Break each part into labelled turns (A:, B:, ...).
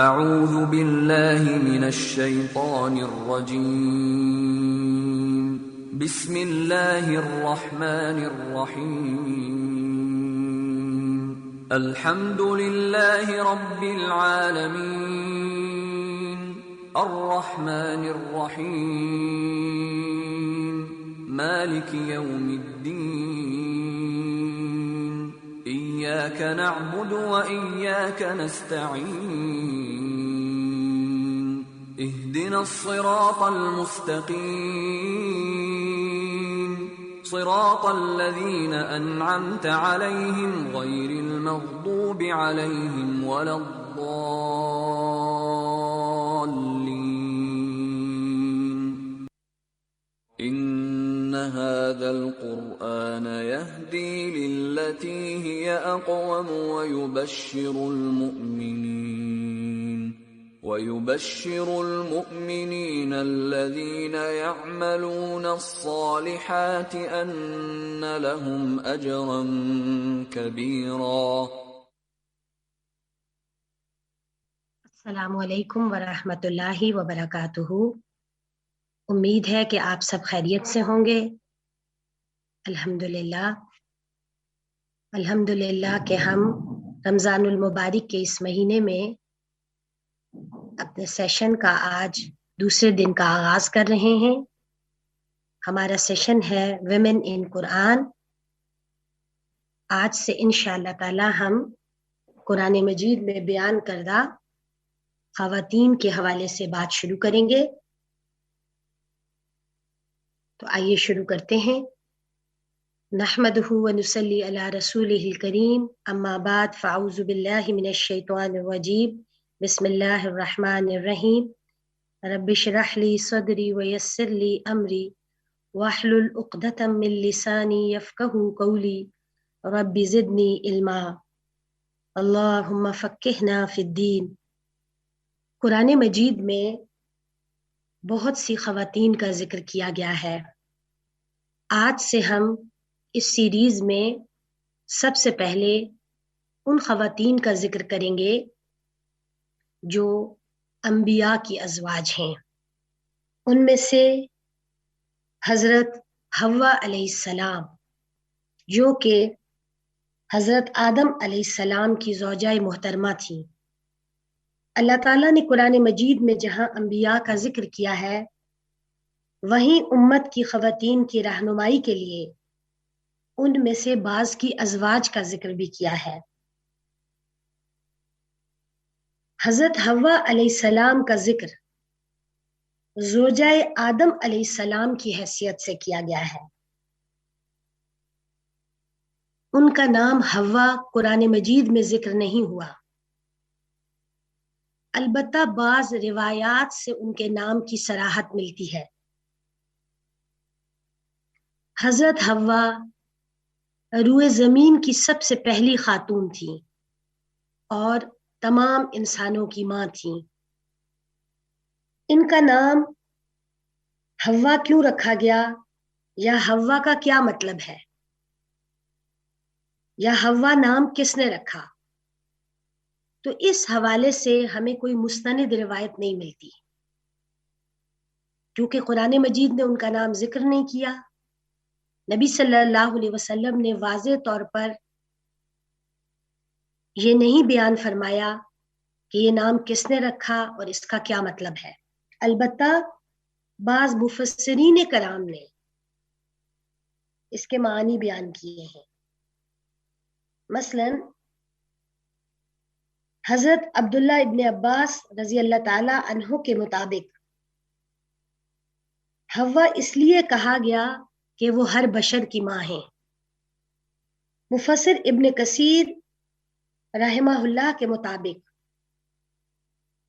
A: اعوذ باللہ من الشیطان الرجیم بسم اللہ الرحمن الرحیم الحمد للہ رب العالمین الرحمن الرحیم مالک یوم الدین إياك نعبد وإياك نستعين اهدنا الصراط المستقيم صراط الذين أنعمت عليهم غير المغضوب عليهم ولا الضالين إن هذا القرآن يهدي للتي هي أقوم ويبشر المؤمنين الذين يعملون الصالحات أن لهم أجرا كبيرا.
B: السلام علیکم ورحمۃ اللہ وبرکاتہ. امید ہے کہ آپ سب خیریت سے ہوں گے. الحمدللہ کہ ہم رمضان المبارک کے اس مہینے میں اپنے سیشن کا آج دوسرے دن کا آغاز کر رہے ہیں. ہمارا سیشن ہے ویمن ان قرآن. آج سے انشاءاللہ تعالی ہم قرآن مجید میں بیان کردہ خواتین کے حوالے سے بات شروع کریں گے. تو آئیے شروع کرتے ہیں. نحمدہ ونصلی علی رسولہ الکریم. اما بعد فاعوذ باللہ من الشیطان الرجیم. بسم اللہ الرحمن الرحیم. رب اشرح لی صدری ویسر لی امری واحلل عقدۃ من لسانی یفقہوا قولی رب زدنی علما اللہم فقہنا فی الدین. قرآن مجید میں بہت سی خواتین کا ذکر کیا گیا ہے. آج سے ہم اس سیریز میں سب سے پہلے ان خواتین کا ذکر کریں گے جو انبیاء کی ازواج ہیں. ان میں سے حضرت حوا علیہ السلام جو کہ حضرت آدم علیہ السلام کی زوجہ محترمہ تھیں. اللہ تعالیٰ نے قرآن مجید میں جہاں انبیاء کا ذکر کیا ہے وہیں امت کی خواتین کی رہنمائی کے لیے ان میں سے بعض کی ازواج کا ذکر بھی کیا ہے. حضرت حوا علیہ السلام کا ذکر زوجہ آدم علیہ السلام کی حیثیت سے کیا گیا ہے. ان کا نام حوا قرآن مجید میں ذکر نہیں ہوا. البتہ بعض روایات سے ان کے نام کی صراحت ملتی ہے. حضرت حوا روئے زمین کی سب سے پہلی خاتون تھیں اور تمام انسانوں کی ماں تھیں. ان کا نام حوا کیوں رکھا گیا یا حوا کا کیا مطلب ہے یا حوا نام کس نے رکھا، تو اس حوالے سے ہمیں کوئی مستند روایت نہیں ملتی کیونکہ قرآن مجید نے ان کا نام ذکر نہیں کیا. نبی صلی اللہ علیہ وسلم نے واضح طور پر یہ نہیں بیان فرمایا کہ یہ نام کس نے رکھا اور اس کا کیا مطلب ہے. البتہ بعض مفسرین کرام نے اس کے معنی بیان کیے ہیں. مثلا حضرت عبداللہ ابن عباس رضی اللہ تعالی عنہ کے مطابق حوا اس لیے کہا گیا کہ وہ ہر بشر کی ماں ہیں. مفسر ابن کثیر رحمہ اللہ کے مطابق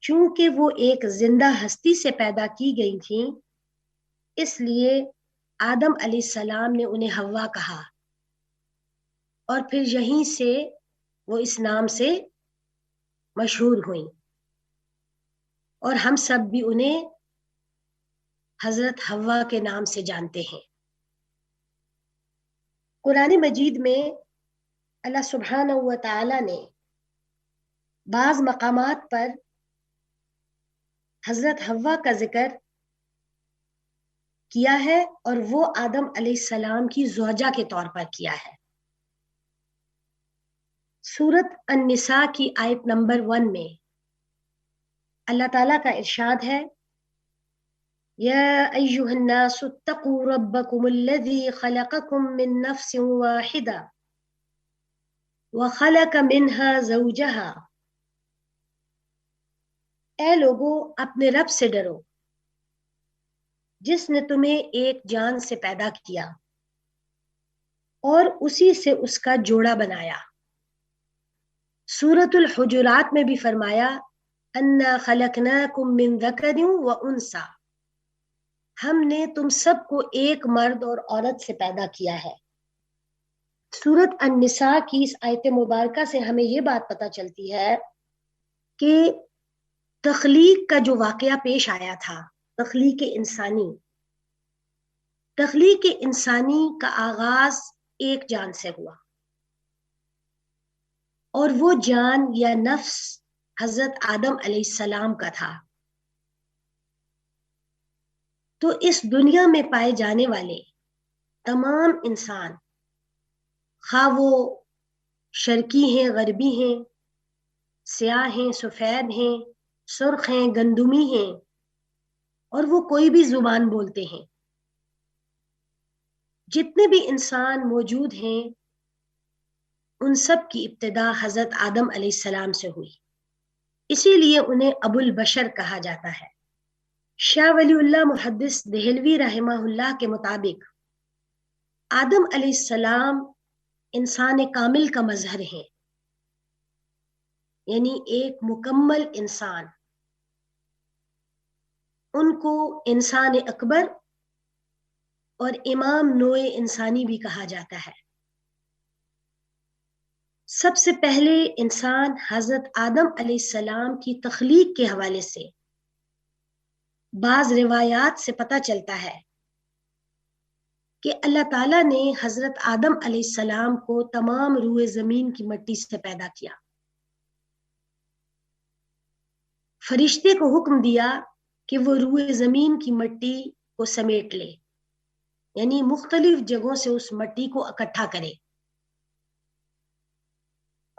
B: چونکہ وہ ایک زندہ ہستی سے پیدا کی گئی تھیں اس لیے آدم علیہ السلام نے انہیں حوا کہا اور پھر یہیں سے وہ اس نام سے مشہور ہوئیں اور ہم سب بھی انہیں حضرت حوا کے نام سے جانتے ہیں. قرآن مجید میں اللہ سبحانہ و تعالی نے بعض مقامات پر حضرت حوا کا ذکر کیا ہے اور وہ آدم علیہ السلام کی زوجہ کے طور پر کیا ہے۔ سورت النساء کی آیت نمبر 1 میں اللہ تعالیٰ کا ارشاد ہے، یا ایہا الناس اتقوا ربکم الذی خلقکم من نفس واحدہ وخلق منها زوجہا، اے لوگو اپنے رب سے ڈرو جس نے تمہیں ایک جان سے پیدا کیا اور اسی سے اس کا جوڑا بنایا۔ سورۃ الحجرات میں بھی فرمایا، انا خلقناکم من ذکر و انثی، ہم نے تم سب کو ایک مرد اور عورت سے پیدا کیا ہے۔ سورۃ النساء کی اس آیت مبارکہ سے ہمیں یہ بات پتہ چلتی ہے کہ تخلیق کا جو واقعہ پیش آیا تھا، تخلیق انسانی کا آغاز ایک جان سے ہوا، اور وہ جان یا نفس حضرت آدم علیہ السلام کا تھا۔ تو اس دنیا میں پائے جانے والے تمام انسان، خواہ وہ شرقی ہیں، غربی ہیں، سیاہ ہیں، سفید ہیں، سرخ ہیں، گندمی ہیں، اور وہ کوئی بھی زبان بولتے ہیں، جتنے بھی انسان موجود ہیں ان سب کی ابتدا حضرت آدم علیہ السلام سے ہوئی، اسی لیے انہیں ابو البشر کہا جاتا ہے۔ شاہ ولی اللہ محدث دہلوی رحمہ اللہ کے مطابق آدم علیہ السلام انسان کامل کا مظہر ہیں، یعنی ایک مکمل انسان۔ ان کو انسان اکبر اور امام نوع انسانی بھی کہا جاتا ہے۔ سب سے پہلے انسان حضرت آدم علیہ السلام کی تخلیق کے حوالے سے بعض روایات سے پتہ چلتا ہے کہ اللہ تعالیٰ نے حضرت آدم علیہ السلام کو تمام روئے زمین کی مٹی سے پیدا کیا۔ فرشتے کو حکم دیا کہ وہ روئے زمین کی مٹی کو سمیٹ لے، یعنی مختلف جگہوں سے اس مٹی کو اکٹھا کرے،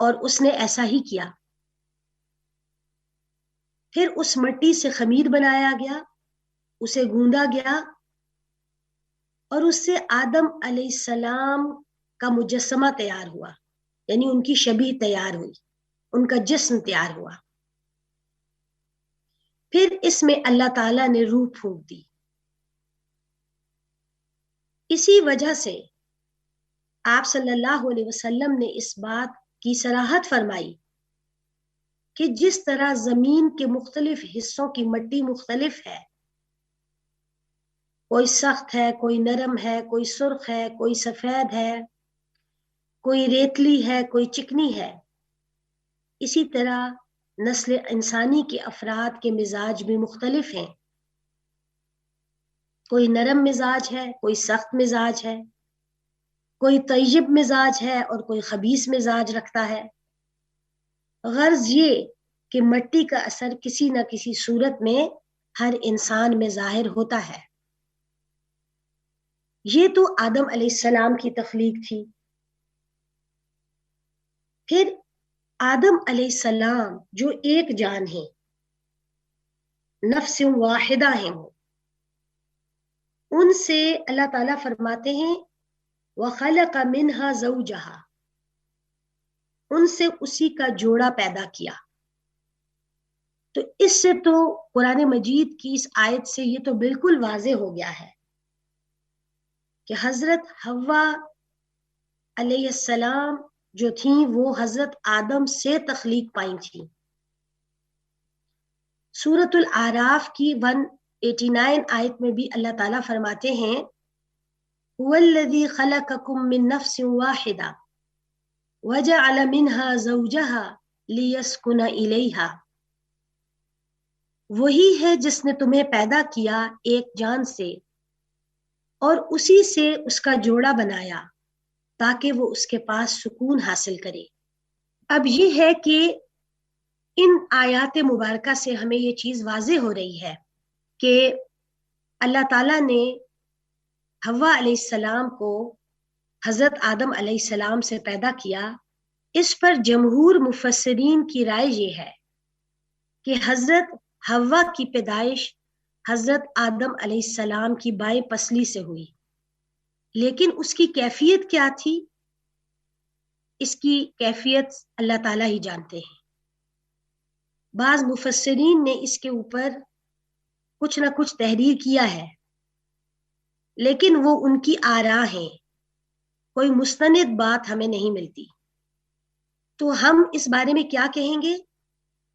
B: اور اس نے ایسا ہی کیا۔ پھر اس مٹی سے خمیر بنایا گیا، اسے گوندا گیا، اور اس سے آدم علیہ السلام کا مجسمہ تیار ہوا، یعنی ان کی شبیہ تیار ہوئی، ان کا جسم تیار ہوا۔ پھر اس میں اللہ تعالیٰ نے روح پھونک دی۔ اسی وجہ سے آپ صلی اللہ علیہ وسلم نے اس بات کی صراحت فرمائی کہ جس طرح زمین کے مختلف حصوں کی مٹی مختلف ہے، کوئی سخت ہے، کوئی نرم ہے، کوئی سرخ ہے، کوئی سفید ہے، کوئی ریتلی ہے، کوئی چکنی ہے، اسی طرح نسل انسانی کے افراد کے مزاج بھی مختلف ہیں، کوئی نرم مزاج ہے، کوئی سخت مزاج ہے، کوئی طیب مزاج ہے اور کوئی خبیث مزاج رکھتا ہے۔ غرض یہ کہ مٹی کا اثر کسی نہ کسی صورت میں ہر انسان میں ظاہر ہوتا ہے۔ یہ تو آدم علیہ السلام کی تخلیق تھی۔ پھر آدم علیہ السلام جو ایک جان ہے، نفس واحدہ ہیں، وہ ان سے اللہ تعالیٰ فرماتے ہیں وَخَلَقَ مِنْهَا زَوْجَهَا، ان سے اسی کا جوڑا پیدا کیا۔ تو اس سے تو قرآن مجید کی اس آیت سے یہ تو بالکل واضح ہو گیا ہے کہ حضرت حوا علیہ السلام جو تھیں وہ حضرت آدم سے تخلیق پائی تھیں۔ سورۃ الاعراف کی 189 آیت میں بھی اللہ تعالیٰ فرماتے ہیں هُوَ الَّذِي خَلَقَكُم مِّن نَّفْسٍ وَاحِدَةٍ وَجَعَلَ مِنْهَا زَوْجَهَا لِيَسْكُنَ إِلَيْهَا، وہی ہے جس نے تمہیں پیدا کیا ایک جان سے اور اسی سے اس کا جوڑا بنایا تاکہ وہ اس کے پاس سکون حاصل کرے۔ اب یہ ہے کہ ان آیات مبارکہ سے ہمیں یہ چیز واضح ہو رہی ہے کہ اللہ تعالیٰ نے حوا علیہ السلام کو حضرت آدم علیہ السلام سے پیدا کیا. اس پر جمہور مفسرین کی رائے یہ ہے کہ حضرت حوا کی پیدائش حضرت آدم علیہ السلام کی بائیں پسلی سے ہوئی، لیکن اس کی کیفیت کیا تھی، اس کی کیفیت اللہ تعالیٰ ہی جانتے ہیں. بعض مفسرین نے اس کے اوپر کچھ نہ کچھ تحریر کیا ہے، لیکن وہ ان کی آراء ہیں، کوئی مستند بات ہمیں نہیں ملتی. تو ہم اس بارے میں کیا کہیں گے؟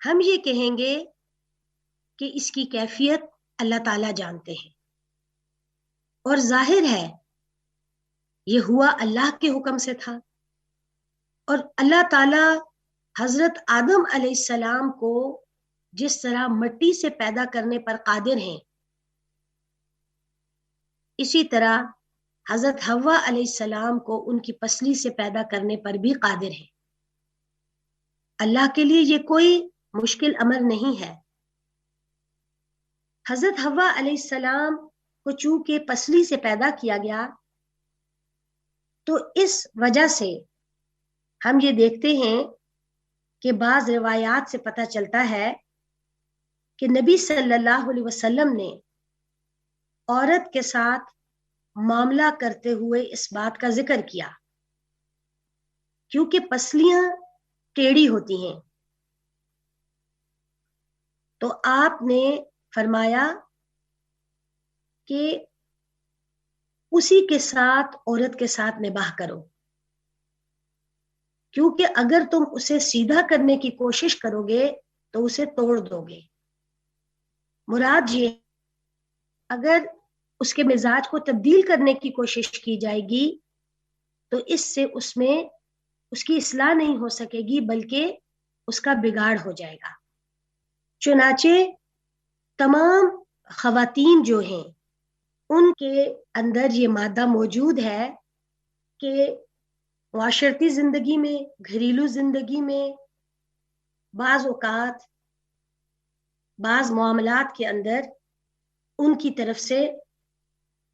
B: ہم یہ کہیں گے کہ اس کی کیفیت اللہ تعالیٰ جانتے ہیں، اور ظاہر ہے یہ ہوا اللہ کے حکم سے تھا. اور اللہ تعالیٰ حضرت آدم علیہ السلام کو جس طرح مٹی سے پیدا کرنے پر قادر ہیں، اسی طرح حضرت حوا علیہ السلام کو ان کی پسلی سے پیدا کرنے پر بھی قادر ہیں. اللہ کے لیے یہ کوئی مشکل امر نہیں ہے. حضرت حوا علیہ السلام کو چونکہ پسلی سے پیدا کیا گیا، تو اس وجہ سے ہم یہ دیکھتے ہیں کہ بعض روایات سے پتہ چلتا ہے کہ نبی صلی اللہ علیہ وسلم نے عورت کے ساتھ معاملہ کرتے ہوئے اس بات کا ذکر کیا، کیونکہ پسلیاں ٹیڑھی ہوتی ہیں. تو آپ نے فرمایا کہ اسی کے ساتھ عورت کے ساتھ نباہ کرو، کیونکہ اگر تم اسے سیدھا کرنے کی کوشش کرو گے تو اسے توڑ دو گے. مراد یہ اگر اس کے مزاج کو تبدیل کرنے کی کوشش کی جائے گی تو اس سے اس میں اس کی اصلاح نہیں ہو سکے گی، بلکہ اس کا بگاڑ ہو جائے گا. چنانچہ تمام خواتین جو ہیں ان کے اندر یہ مادہ موجود ہے کہ معاشرتی زندگی میں، گھریلو زندگی میں، بعض اوقات بعض معاملات کے اندر ان کی طرف سے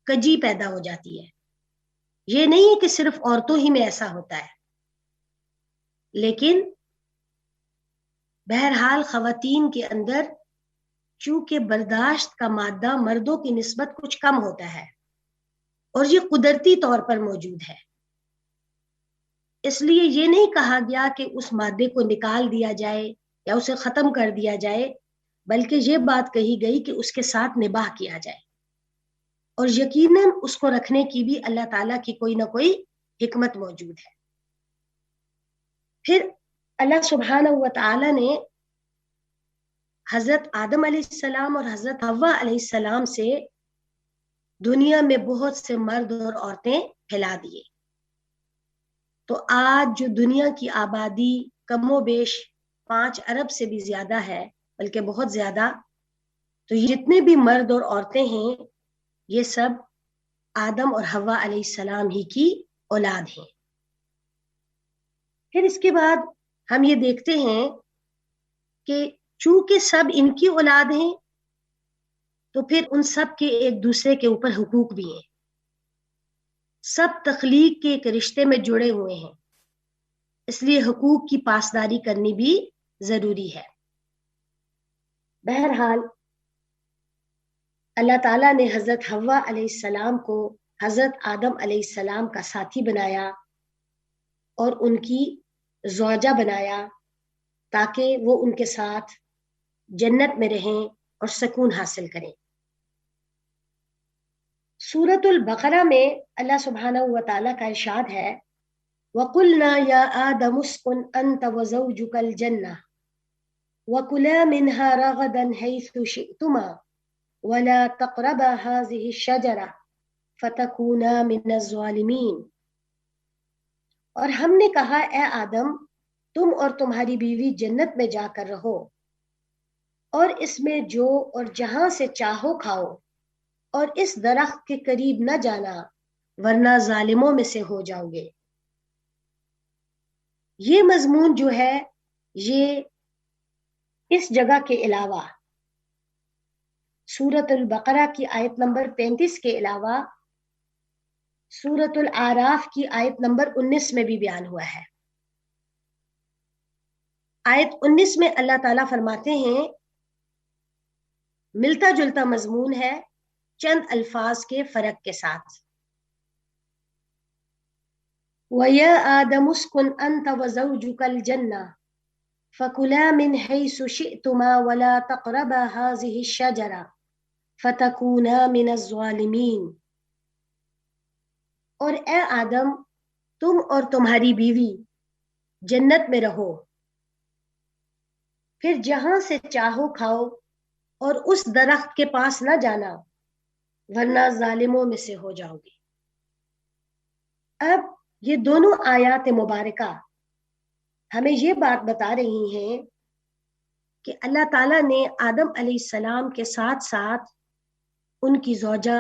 B: کجی پیدا ہو جاتی ہے. یہ نہیں ہے کہ صرف عورتوں ہی میں ایسا ہوتا ہے، لیکن بہرحال خواتین کے اندر چونکہ برداشت کا مادہ مردوں کی نسبت کچھ کم ہوتا ہے، اور یہ قدرتی طور پر موجود ہے. اس لیے یہ نہیں کہا گیا کہ اس مادے کو نکال دیا جائے یا اسے ختم کر دیا جائے، بلکہ یہ بات کہی گئی کہ اس کے ساتھ نباہ کیا جائے. اور یقیناً اس کو رکھنے کی بھی اللہ تعالیٰ کی کوئی نہ کوئی حکمت موجود ہے. پھر اللہ سبحانہ و تعالیٰ نے حضرت آدم علیہ السلام اور حضرت حوا علیہ السلام سے دنیا میں بہت سے مرد اور عورتیں پھیلا دیے. تو آج جو دنیا کی آبادی کم و بیش 5 ارب سے بھی زیادہ ہے، بلکہ بہت زیادہ، تو جتنے بھی مرد اور عورتیں ہیں یہ سب آدم اور حوا علیہ السلام ہی کی اولاد ہیں. پھر اس کے بعد ہم یہ دیکھتے ہیں کہ چونکہ سب ان کی اولاد ہیں تو پھر ان سب کے ایک دوسرے کے اوپر حقوق بھی ہیں. سب تخلیق کے ایک رشتے میں جڑے ہوئے ہیں، اس لیے حقوق کی پاسداری کرنی بھی ضروری ہے. بہرحال اللہ تعالیٰ نے حضرت حوا علیہ السلام کو حضرت آدم علیہ السلام کا ساتھی بنایا اور ان کی زوجہ بنایا تاکہ وہ ان کے ساتھ جنت میں رہیں اور سکون حاصل کریں. سورۃ البقرہ میں اللہ سبحانہ و تعالیٰ کا ارشاد ہے وَقُلْنَا يَا آدَمُ اسْكُنْ أَنْتَ وَزَوْجُكَ الْجَنَّةَ وَكُلَا مِنْهَا رَغَدًا حَيْثُ شِئْتُمَا وَلَا تَقْرَبَا هَٰذِهِ الشَّجَرَةَ فَتَكُونَا مِنَ الظَّالِمِينَ. اور ہم نے کہا اے آدم تم اور تمہاری بیوی جنت میں جا کر رہو، اور اس میں جو اور جہاں سے چاہو کھاؤ، اور اس درخت کے قریب نہ جانا ورنہ ظالموں میں سے ہو جاؤ گے. یہ مضمون جو ہے یہ اس جگہ کے علاوہ سورۃ البقرہ کی آیت نمبر 35 کے علاوہ سورۃ الاعراف کی آیت نمبر 19 میں بھی بیان ہوا ہے۔ آیت 19 میں اللہ تعالیٰ فرماتے ہیں، ملتا جلتا مضمون ہے چند الفاظ کے فرق کے ساتھ، وَيَا آدَمُ اسْكُنْ أَنْتَ وَزَوْجُكَ الْجَنَّةَ فَكُلَا مِنْ حَيْثُ شِئْتُمَا وَلَا تَقْرَبَا هَٰذِهِ الشَّجَرَةَ فَتَكُونَا مِنَ الظَّالِمِينَ۔ اور اے آدم، تم اور تمہاری بیوی جنت میں رہو، پھر جہاں سے چاہو کھاؤ اور اس درخت کے پاس نہ جانا ورنہ ظالموں میں سے ہو جاؤ گے۔ اب یہ دونوں آیات مبارکہ ہمیں یہ بات بتا رہی ہیں کہ اللہ تعالیٰ نے آدم علیہ السلام کے ساتھ ساتھ ان کی زوجہ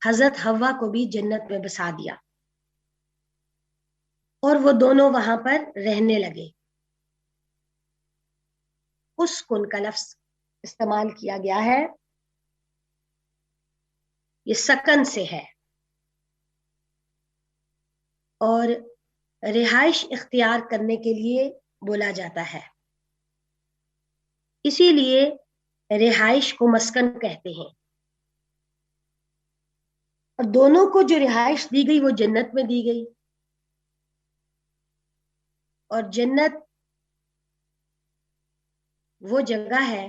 B: حضرت حوا کو بھی جنت میں بسا دیا، اور وہ دونوں وہاں پر رہنے لگے۔ اسکن کا لفظ استعمال کیا گیا ہے، یہ سکن سے ہے، اور رہائش اختیار کرنے کے لیے بولا جاتا ہے، اسی لیے رہائش کو مسکن کہتے ہیں۔ اور دونوں کو جو رہائش دی گئی وہ جنت میں دی گئی، اور جنت وہ جگہ ہے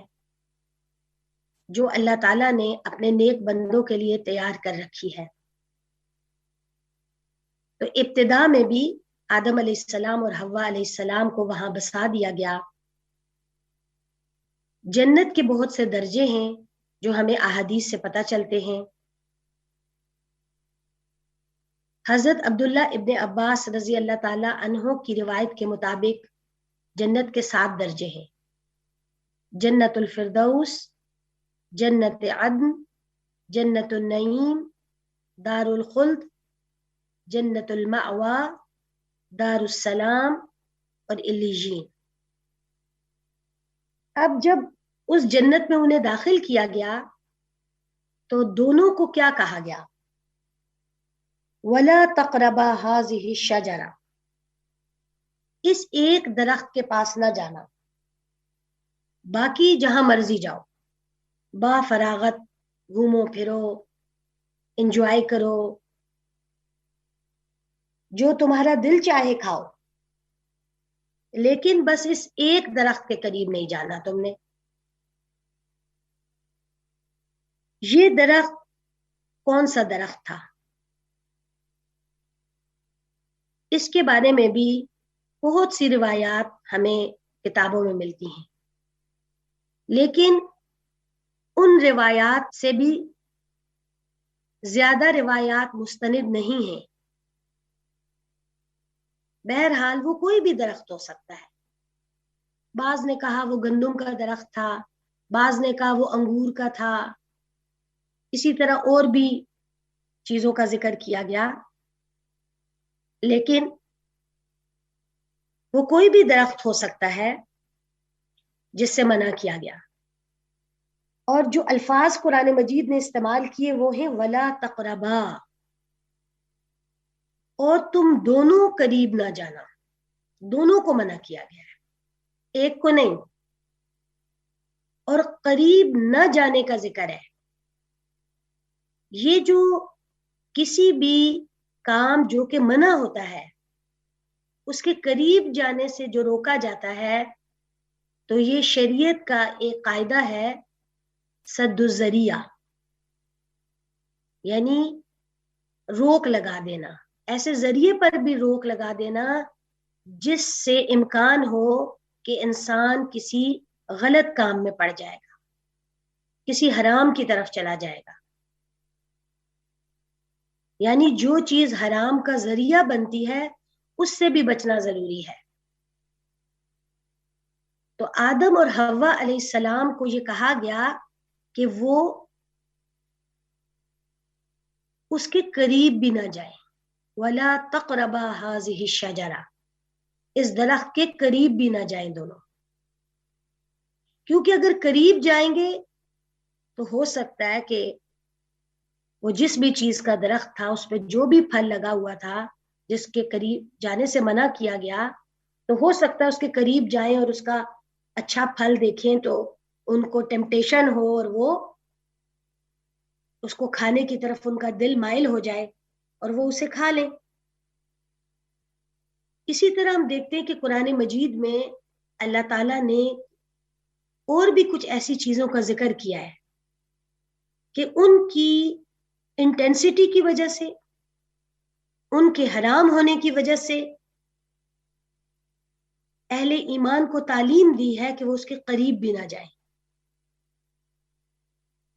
B: جو اللہ تعالیٰ نے اپنے نیک بندوں کے لیے تیار کر رکھی ہے۔ تو ابتدا میں بھی آدم علیہ السلام اور حوا علیہ السلام کو وہاں بسا دیا گیا۔ جنت کے بہت سے درجے ہیں جو ہمیں احادیث سے پتہ چلتے ہیں۔ حضرت عبداللہ ابن عباس رضی اللہ تعالی عنہ کی روایت کے مطابق جنت کے 7 درجے ہیں: جنت الفردوس، جنت عدن، جنت النعیم، دار الخلد، جنت المأوا، دار السلام اور علیجین۔ اب جب اس جنت میں انہیں داخل کیا گیا تو دونوں کو کیا کہا گیا؟ وَلَا تَقْرَبَا هَٰذِهِ الشَّجَرَةَ، اس ایک درخت کے پاس نہ جانا، باقی جہاں مرضی جاؤ، با فراغت گھومو پھرو، انجوائے کرو، جو تمہارا دل چاہے کھاؤ، لیکن بس اس ایک درخت کے قریب نہیں جانا تم نے۔ یہ درخت کون سا درخت تھا؟ اس کے بارے میں بھی بہت سی روایات ہمیں کتابوں میں ملتی ہیں، لیکن ان روایات سے بھی زیادہ روایات مستند نہیں ہیں۔ بہرحال وہ کوئی بھی درخت ہو سکتا ہے، بعض نے کہا وہ گندم کا درخت تھا، بعض نے کہا وہ انگور کا تھا، اسی طرح اور بھی چیزوں کا ذکر کیا گیا، لیکن وہ کوئی بھی درخت ہو سکتا ہے جس سے منع کیا گیا۔ اور جو الفاظ قرآن مجید نے استعمال کیے وہ ہیں وَلَا تَقْرَبَا، اور تم دونوں قریب نہ جانا، دونوں کو منع کیا گیا ہے، ایک کو نہیں۔ اور قریب نہ جانے کا ذکر ہے، یہ جو کسی بھی کام جو کہ منع ہوتا ہے اس کے قریب جانے سے جو روکا جاتا ہے، تو یہ شریعت کا ایک قاعدہ ہے سد الذریعہ، یعنی روک لگا دینا، ایسے ذریعے پر بھی روک لگا دینا جس سے امکان ہو کہ انسان کسی غلط کام میں پڑ جائے گا، کسی حرام کی طرف چلا جائے گا۔ یعنی جو چیز حرام کا ذریعہ بنتی ہے اس سے بھی بچنا ضروری ہے۔ تو آدم اور حوا علیہ السلام کو یہ کہا گیا کہ وہ اس کے قریب بھی نہ جائیں، وَلَا تَقْرَبَا هَٰذِهِ الشَّجَرَةَ، اس درخت کے قریب بھی نہ جائیں دونوں۔ کیونکہ اگر قریب جائیں گے تو ہو سکتا ہے کہ وہ جس بھی چیز کا درخت تھا اس پہ جو بھی پھل لگا ہوا تھا جس کے قریب جانے سے منع کیا گیا، تو ہو سکتا ہے اس کے قریب جائیں اور اس کا اچھا پھل دیکھیں تو ان کو ٹیمپٹیشن ہو اور وہ اس کو کھانے کی طرف ان کا دل مائل ہو جائے اور وہ اسے کھا لیں۔ اسی طرح ہم دیکھتے ہیں کہ قرآن مجید میں اللہ تعالیٰ نے اور بھی کچھ ایسی چیزوں کا ذکر کیا ہے کہ ان کی انٹینسٹی کی وجہ سے، ان کے حرام ہونے کی وجہ سے اہل ایمان کو تعلیم دی ہے کہ وہ اس کے قریب بھی نہ جائیں،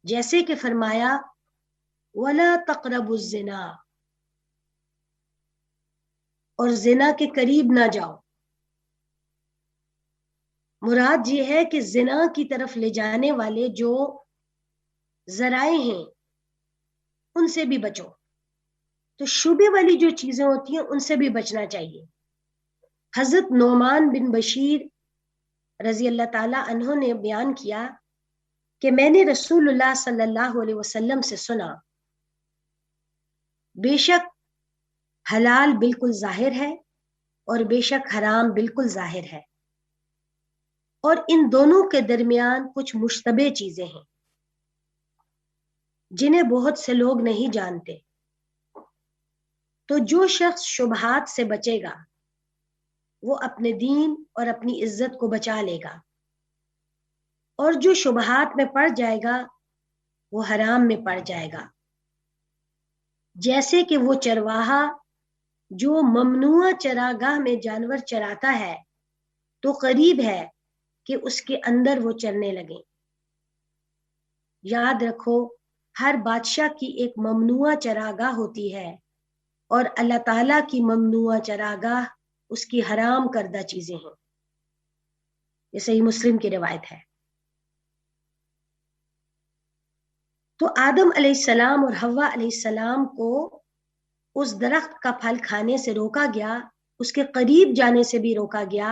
B: جیسے کہ فرمایا وَلَا تَقْرَبُوا الزِّنَا، اور زنا کے قریب نہ جاؤ۔ مراد یہ ہے کہ زنا کی طرف لے جانے والے جو ذرائع ہیں ان سے بھی بچو، تو شبے والی جو چیزیں ہوتی ہیں ان سے بھی بچنا چاہیے۔ حضرت نعمان بن بشیر رضی اللہ تعالیٰ عنہ نے بیان کیا کہ میں نے رسول اللہ صلی اللہ علیہ وسلم سے سنا، بے شک حلال بالکل ظاہر ہے اور بے شک حرام بالکل ظاہر ہے، اور ان دونوں کے درمیان کچھ مشتبہ چیزیں ہیں جنہیں بہت سے لوگ نہیں جانتے، تو جو شخص شبہات سے بچے گا وہ اپنے دین اور اپنی عزت کو بچا لے گا، اور جو شبہات میں پڑ جائے گا وہ حرام میں پڑ جائے گا، جیسے کہ وہ چرواہا جو ممنوع چراگاہ میں جانور چراتا ہے تو قریب ہے کہ اس کے اندر وہ چرنے لگیں۔ یاد رکھو ہر بادشاہ کی ایک ممنوع چراگاہ ہوتی ہے، اور اللہ تعالیٰ کی ممنوع چراگاہ اس کی حرام کردہ چیزیں ہیں، یہ صحیح مسلم کی روایت ہے۔ تو آدم علیہ السلام اور حوا علیہ السلام کو اس درخت کا پھل کھانے سے روکا گیا، اس کے قریب جانے سے بھی روکا گیا،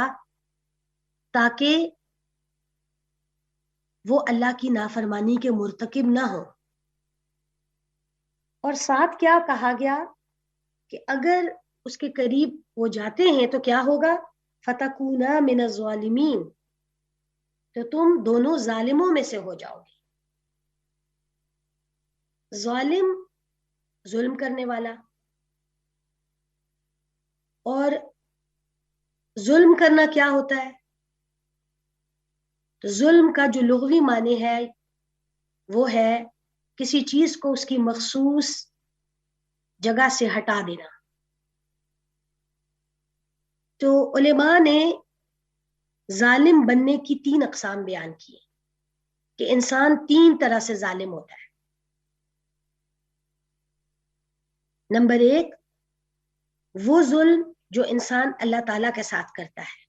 B: تاکہ وہ اللہ کی نافرمانی کے مرتکب نہ ہو۔ اور ساتھ کیا کہا گیا کہ اگر اس کے قریب وہ جاتے ہیں تو کیا ہوگا؟ فَتَكُونَا مِنَ الظَّالِمِينَ، تو تم دونوں ظالموں میں سے ہو جاؤ گے۔ ظالم ظلم کرنے والا، اور ظلم کرنا کیا ہوتا ہے؟ تو ظلم کا جو لغوی معنی ہے وہ ہے کسی چیز کو اس کی مخصوص جگہ سے ہٹا دینا۔ تو علماء نے ظالم بننے کی 3 اقسام بیان کی کہ انسان 3 طرح سے ظالم ہوتا ہے۔ نمبر 1، وہ ظلم جو انسان اللہ تعالیٰ کے ساتھ کرتا ہے،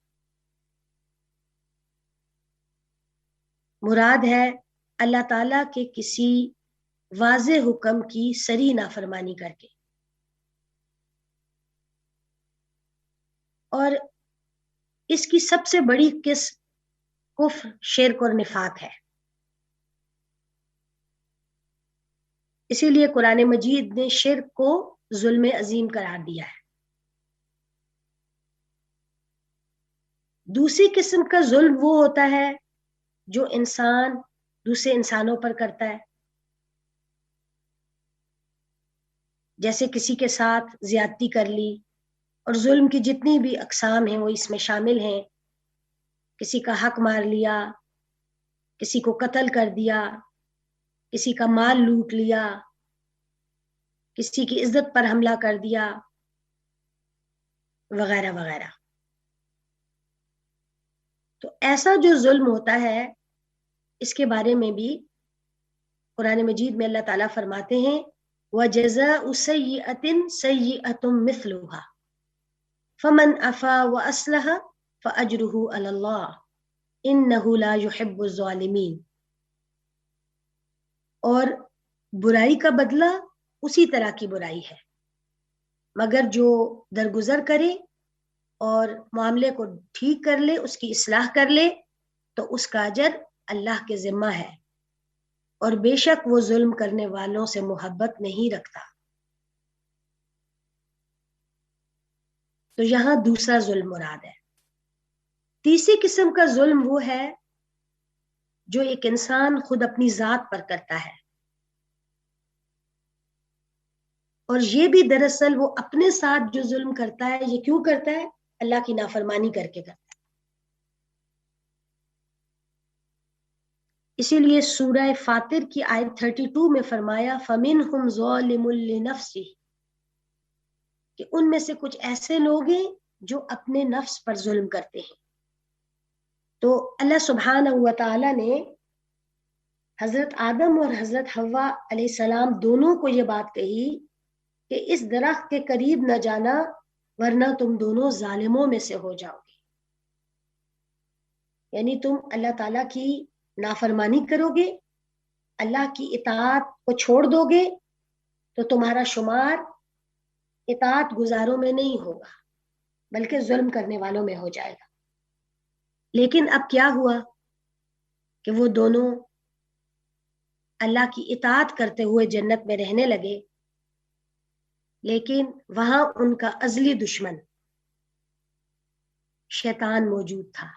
B: مراد ہے اللہ تعالیٰ کے کسی واضح حکم کی صریح نافرمانی کر کے، اور اس کی سب سے بڑی قسم کفر، شرک اور نفاق ہے۔ اسی لیے قرآن مجید نے شرک کو ظلم عظیم قرار دیا ہے۔ دوسری قسم کا ظلم وہ ہوتا ہے جو انسان دوسرے انسانوں پر کرتا ہے، جیسے کسی کے ساتھ زیادتی کر لی، اور ظلم کی جتنی بھی اقسام ہیں وہ اس میں شامل ہیں۔ کسی کا حق مار لیا، کسی کو قتل کر دیا، کسی کا مال لوٹ لیا، کسی کی عزت پر حملہ کر دیا، وغیرہ وغیرہ۔ تو ایسا جو ظلم ہوتا ہے اس کے بارے میں بھی قرآن مجید میں اللہ تعالیٰ فرماتے ہیں وَجَزَاءُ سَيِّئَةٍ سَيِّئَةٌ مِثْلُهَا فَمَنْ عَفَا وَأَصْلَحَ فَأَجْرُهُ عَلَى اللَّهِ إِنَّهُ لَا يُحِبُّ الظَّالِمِينَ، اور برائی کا بدلہ اسی طرح کی برائی ہے، مگر جو درگزر کرے اور معاملے کو ٹھیک کر لے، اس کی اصلاح کر لے، تو اس کا اجر اللہ کے ذمہ ہے، اور بے شک وہ ظلم کرنے والوں سے محبت نہیں رکھتا۔ تو یہاں دوسرا ظلم مراد ہے۔ تیسری قسم کا ظلم وہ ہے جو ایک انسان خود اپنی ذات پر کرتا ہے، اور یہ بھی دراصل وہ اپنے ساتھ جو ظلم کرتا ہے یہ کیوں کرتا ہے؟ اللہ کی نافرمانی کر کے کرتا ہے۔ اسی لیے سورہ فاطر کی آیت 32 میں فرمایا فَمِنْهُمْ ظَالِمٌ لِنَفْسِهِ، کہ ان میں سے کچھ ایسے لوگ ہیں جو اپنے نفس پر ظلم کرتے ہیں۔ تو اللہ سبحانہ و تعالی نے حضرت آدم اور حضرت حوا علیہ السلام دونوں کو یہ بات کہی کہ اس درخت کے قریب نہ جانا ورنہ تم دونوں ظالموں میں سے ہو جاؤ گے، یعنی تم اللہ تعالیٰ کی نافرمانی کرو گے، اللہ کی اطاعت کو چھوڑ دو گے تو تمہارا شمار اطاعت گزاروں میں نہیں ہوگا بلکہ ظلم کرنے والوں میں ہو جائے گا۔ لیکن اب کیا ہوا کہ وہ دونوں اللہ کی اطاعت کرتے ہوئے جنت میں رہنے لگے، لیکن وہاں ان کا ازلی دشمن شیطان موجود تھا،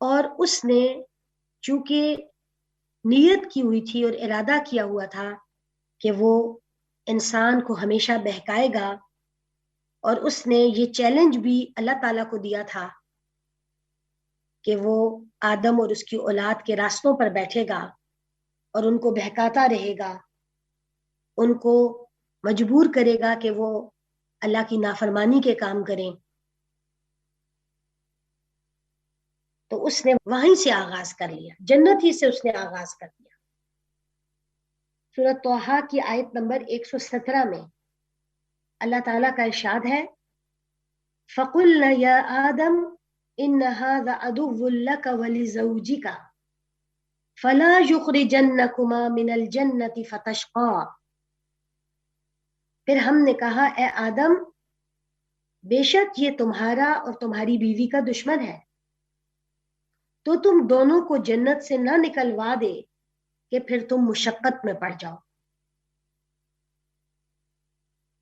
B: اور اس نے چونکہ نیت کی ہوئی تھی اور ارادہ کیا ہوا تھا کہ وہ انسان کو ہمیشہ بہکائے گا، اور اس نے یہ چیلنج بھی اللہ تعالیٰ کو دیا تھا کہ وہ آدم اور اس کی اولاد کے راستوں پر بیٹھے گا اور ان کو بہکاتا رہے گا، ان کو مجبور کرے گا کہ وہ اللہ کی نافرمانی کے کام کریں۔ تو اس نے وہیں سے آغاز کر لیا، جنت ہی سے اس نے آغاز کر دیا۔ سورۃ طٰہٰ کی آیت نمبر 117 میں اللہ تعالیٰ کا ارشاد ہے فَقُلْنَا يَا آدَمْ إِنَّ هَذَا عَدُوٌّ لَكَ وَلِزَوْجِكَ فَلَا يُخْرِجَنَّكُمَا مِنَ الْجَنَّةِ فَتَشْقَىٰ۔ پھر ہم نے کہا اے آدم بے شک یہ تمہارا اور تمہاری بیوی کا دشمن ہے، تو تم دونوں کو جنت سے نہ نکلوا دے کہ پھر تم مشقت میں پڑ جاؤ۔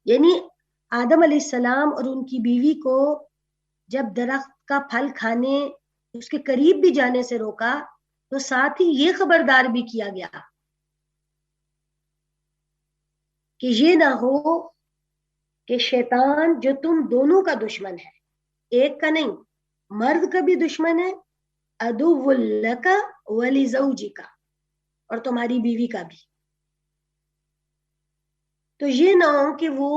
B: یعنی آدم علیہ السلام اور ان کی بیوی کو جب درخت کا پھل کھانے اس کے قریب بھی جانے سے روکا تو ساتھ ہی یہ خبردار بھی کیا گیا کہ یہ نہ ہو کہ شیطان جو تم دونوں کا دشمن ہے، ایک کا نہیں، مرد کا بھی دشمن ہے، عدو لک ولزوجک، اور تمہاری بیوی کا بھی، تو یہ نہ ہو کہ وہ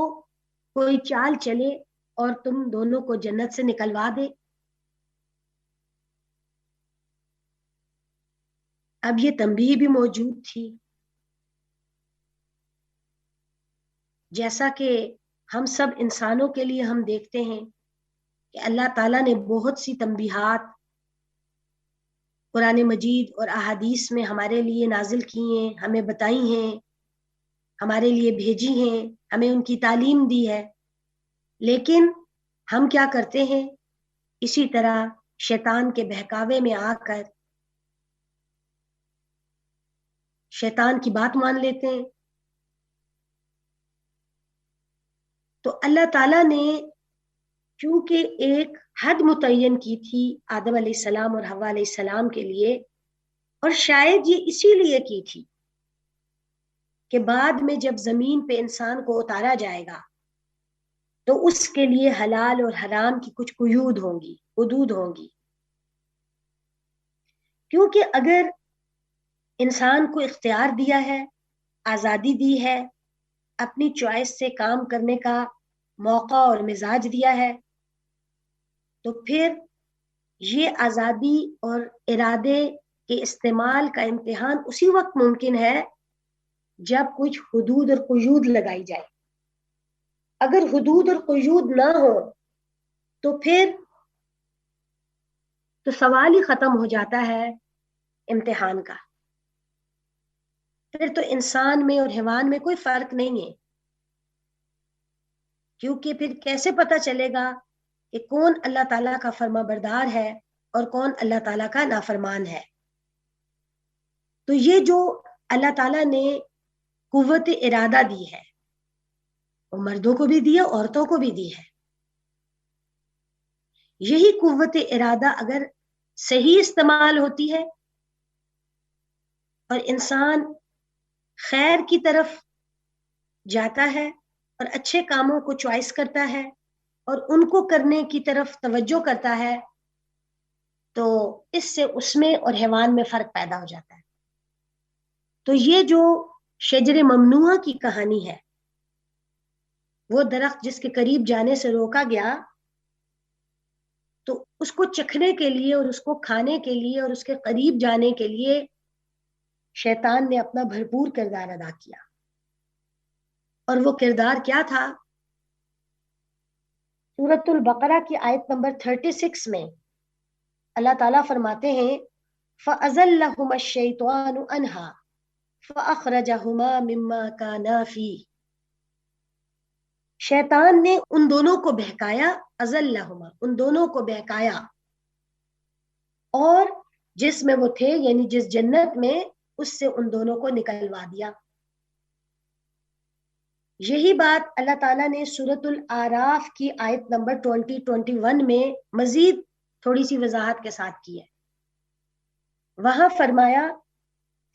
B: کوئی چال چلے اور تم دونوں کو جنت سے نکلوا دے۔ اب یہ تنبیہ بھی موجود تھی، جیسا کہ ہم سب انسانوں کے لیے ہم دیکھتے ہیں کہ اللہ تعالیٰ نے بہت سی تنبیہات قرآن مجید اور احادیث میں ہمارے لیے نازل کی ہیں، ہمیں بتائی ہیں، ہمارے لیے بھیجی ہیں، ہمیں ان کی تعلیم دی ہے، لیکن ہم کیا کرتے ہیں؟ اسی طرح شیطان کے بہکاوے میں آ کر شیطان کی بات مان لیتے ہیں۔ تو اللہ تعالیٰ نے چونکہ ایک حد متعین کی تھی آدم علیہ السلام اور حوا علیہ السلام کے لیے، اور شاید یہ اسی لیے کی تھی کہ بعد میں جب زمین پہ انسان کو اتارا جائے گا تو اس کے لیے حلال اور حرام کی کچھ قیود ہوں گی، حدود ہوں گی، کیونکہ اگر انسان کو اختیار دیا ہے، آزادی دی ہے، اپنی چوائس سے کام کرنے کا موقع اور مزاج دیا ہے، تو پھر یہ آزادی اور ارادے کے استعمال کا امتحان اسی وقت ممکن ہے جب کچھ حدود اور قیود لگائی جائے۔ اگر حدود اور قیود نہ ہو تو پھر تو سوال ہی ختم ہو جاتا ہے امتحان کا، پھر تو انسان میں اور حیوان میں کوئی فرق نہیں ہے، کیونکہ پھر کیسے پتہ چلے گا کہ کون اللہ تعالیٰ کا فرما بردار ہے اور کون اللہ تعالیٰ کا نافرمان ہے؟ تو یہ جو اللہ تعالیٰ نے قوت ارادہ دی ہے وہ مردوں کو بھی دی ہے، عورتوں کو بھی دی ہے. یہی قوت ارادہ اگر صحیح استعمال ہوتی ہے اور انسان خیر کی طرف جاتا ہے اور اچھے کاموں کو چوائس کرتا ہے اور ان کو کرنے کی طرف توجہ کرتا ہے، تو اس سے اس میں اور حیوان میں فرق پیدا ہو جاتا ہے. تو یہ جو شجر ممنوعہ کی کہانی ہے، وہ درخت جس کے قریب جانے سے روکا گیا، تو اس کو چکھنے کے لیے اور اس کو کھانے کے لیے اور اس کے قریب جانے کے لیے شیطان نے اپنا بھرپور کردار ادا کیا. اور وہ کردار کیا تھا؟ سورۃ البقرہ کی آیت نمبر 36 میں اللہ تعالیٰ فرماتے ہیں فَأَزَلَّهُمَا الشَّيْطَانُ عَنْهَا فَأَخْرَجَهُمَا مِمَّا كَانَا فِيهِ. شیطان نے ان دونوں کو بہکایا، ازلہما، ان دونوں کو بہکایا، اور جس میں وہ تھے یعنی جس جنت میں، اس سے ان دونوں کو نکلوا دیا. یہی بات اللہ تعالیٰ نے سورۃ الاعراف کی آیت نمبر 21 میں مزید تھوڑی سی وضاحت کے ساتھ کی ہے. وہاں فرمایا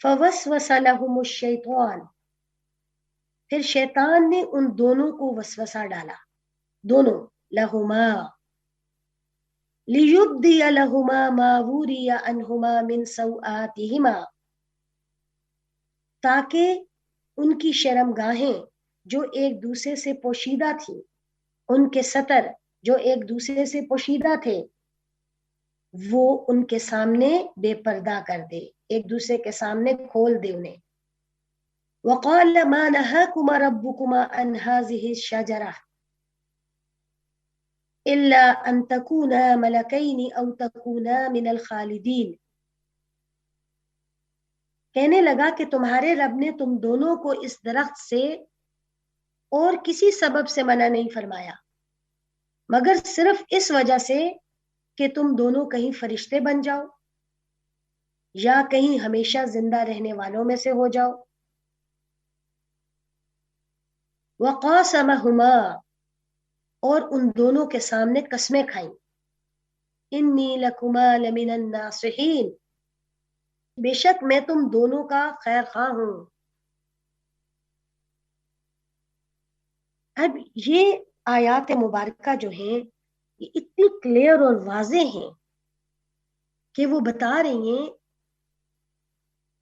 B: فَوَسْوَسَ لَهُمُ الشَّيْطَانُ، پھر شیطان نے ان دونوں کو وسوسہ ڈالا، دونوں، لہما، لِيُبْدِيَ لَهُمَا مَا وُرِيَ عَنْهُمَا مِنْ سَوْآتِهِمَا، تاکہ ان کی شرمگاہیں جو ایک دوسرے سے پوشیدہ تھیں، ان کے ستر جو ایک دوسرے سے پوشیدہ تھے، وہ ان کے سامنے بے پردہ کر دے، ایک دوسرے کے سامنے کھول دے انہیں. وَقَالَ مَا نَهَاكُمَا رَبُّكُمَا عَنْ هَٰذِهِ الشَّجَرَةِ إِلَّا أَن تَكُونَا مَلَكَيْنِ أَوْ تَكُونَا مِنَ الْخَالِدِينَ. کہنے لگا کہ تمہارے رب نے تم دونوں کو اس درخت سے اور کسی سبب سے منع نہیں فرمایا مگر صرف اس وجہ سے کہ تم دونوں کہیں فرشتے بن جاؤ یا کہیں ہمیشہ زندہ رہنے والوں میں سے ہو جاؤ. وَقَاسَمَهُمَا، اور ان دونوں کے سامنے قسمیں کھائیں، اِنِّي لَكُمَا لَمِنَ النَّاصِحِينَ، بے شک میں تم دونوں کا خیر خواہ ہوں. اب یہ آیات مبارکہ جو ہیں یہ اتنی کلیئر اور واضح ہیں کہ وہ بتا رہی ہیں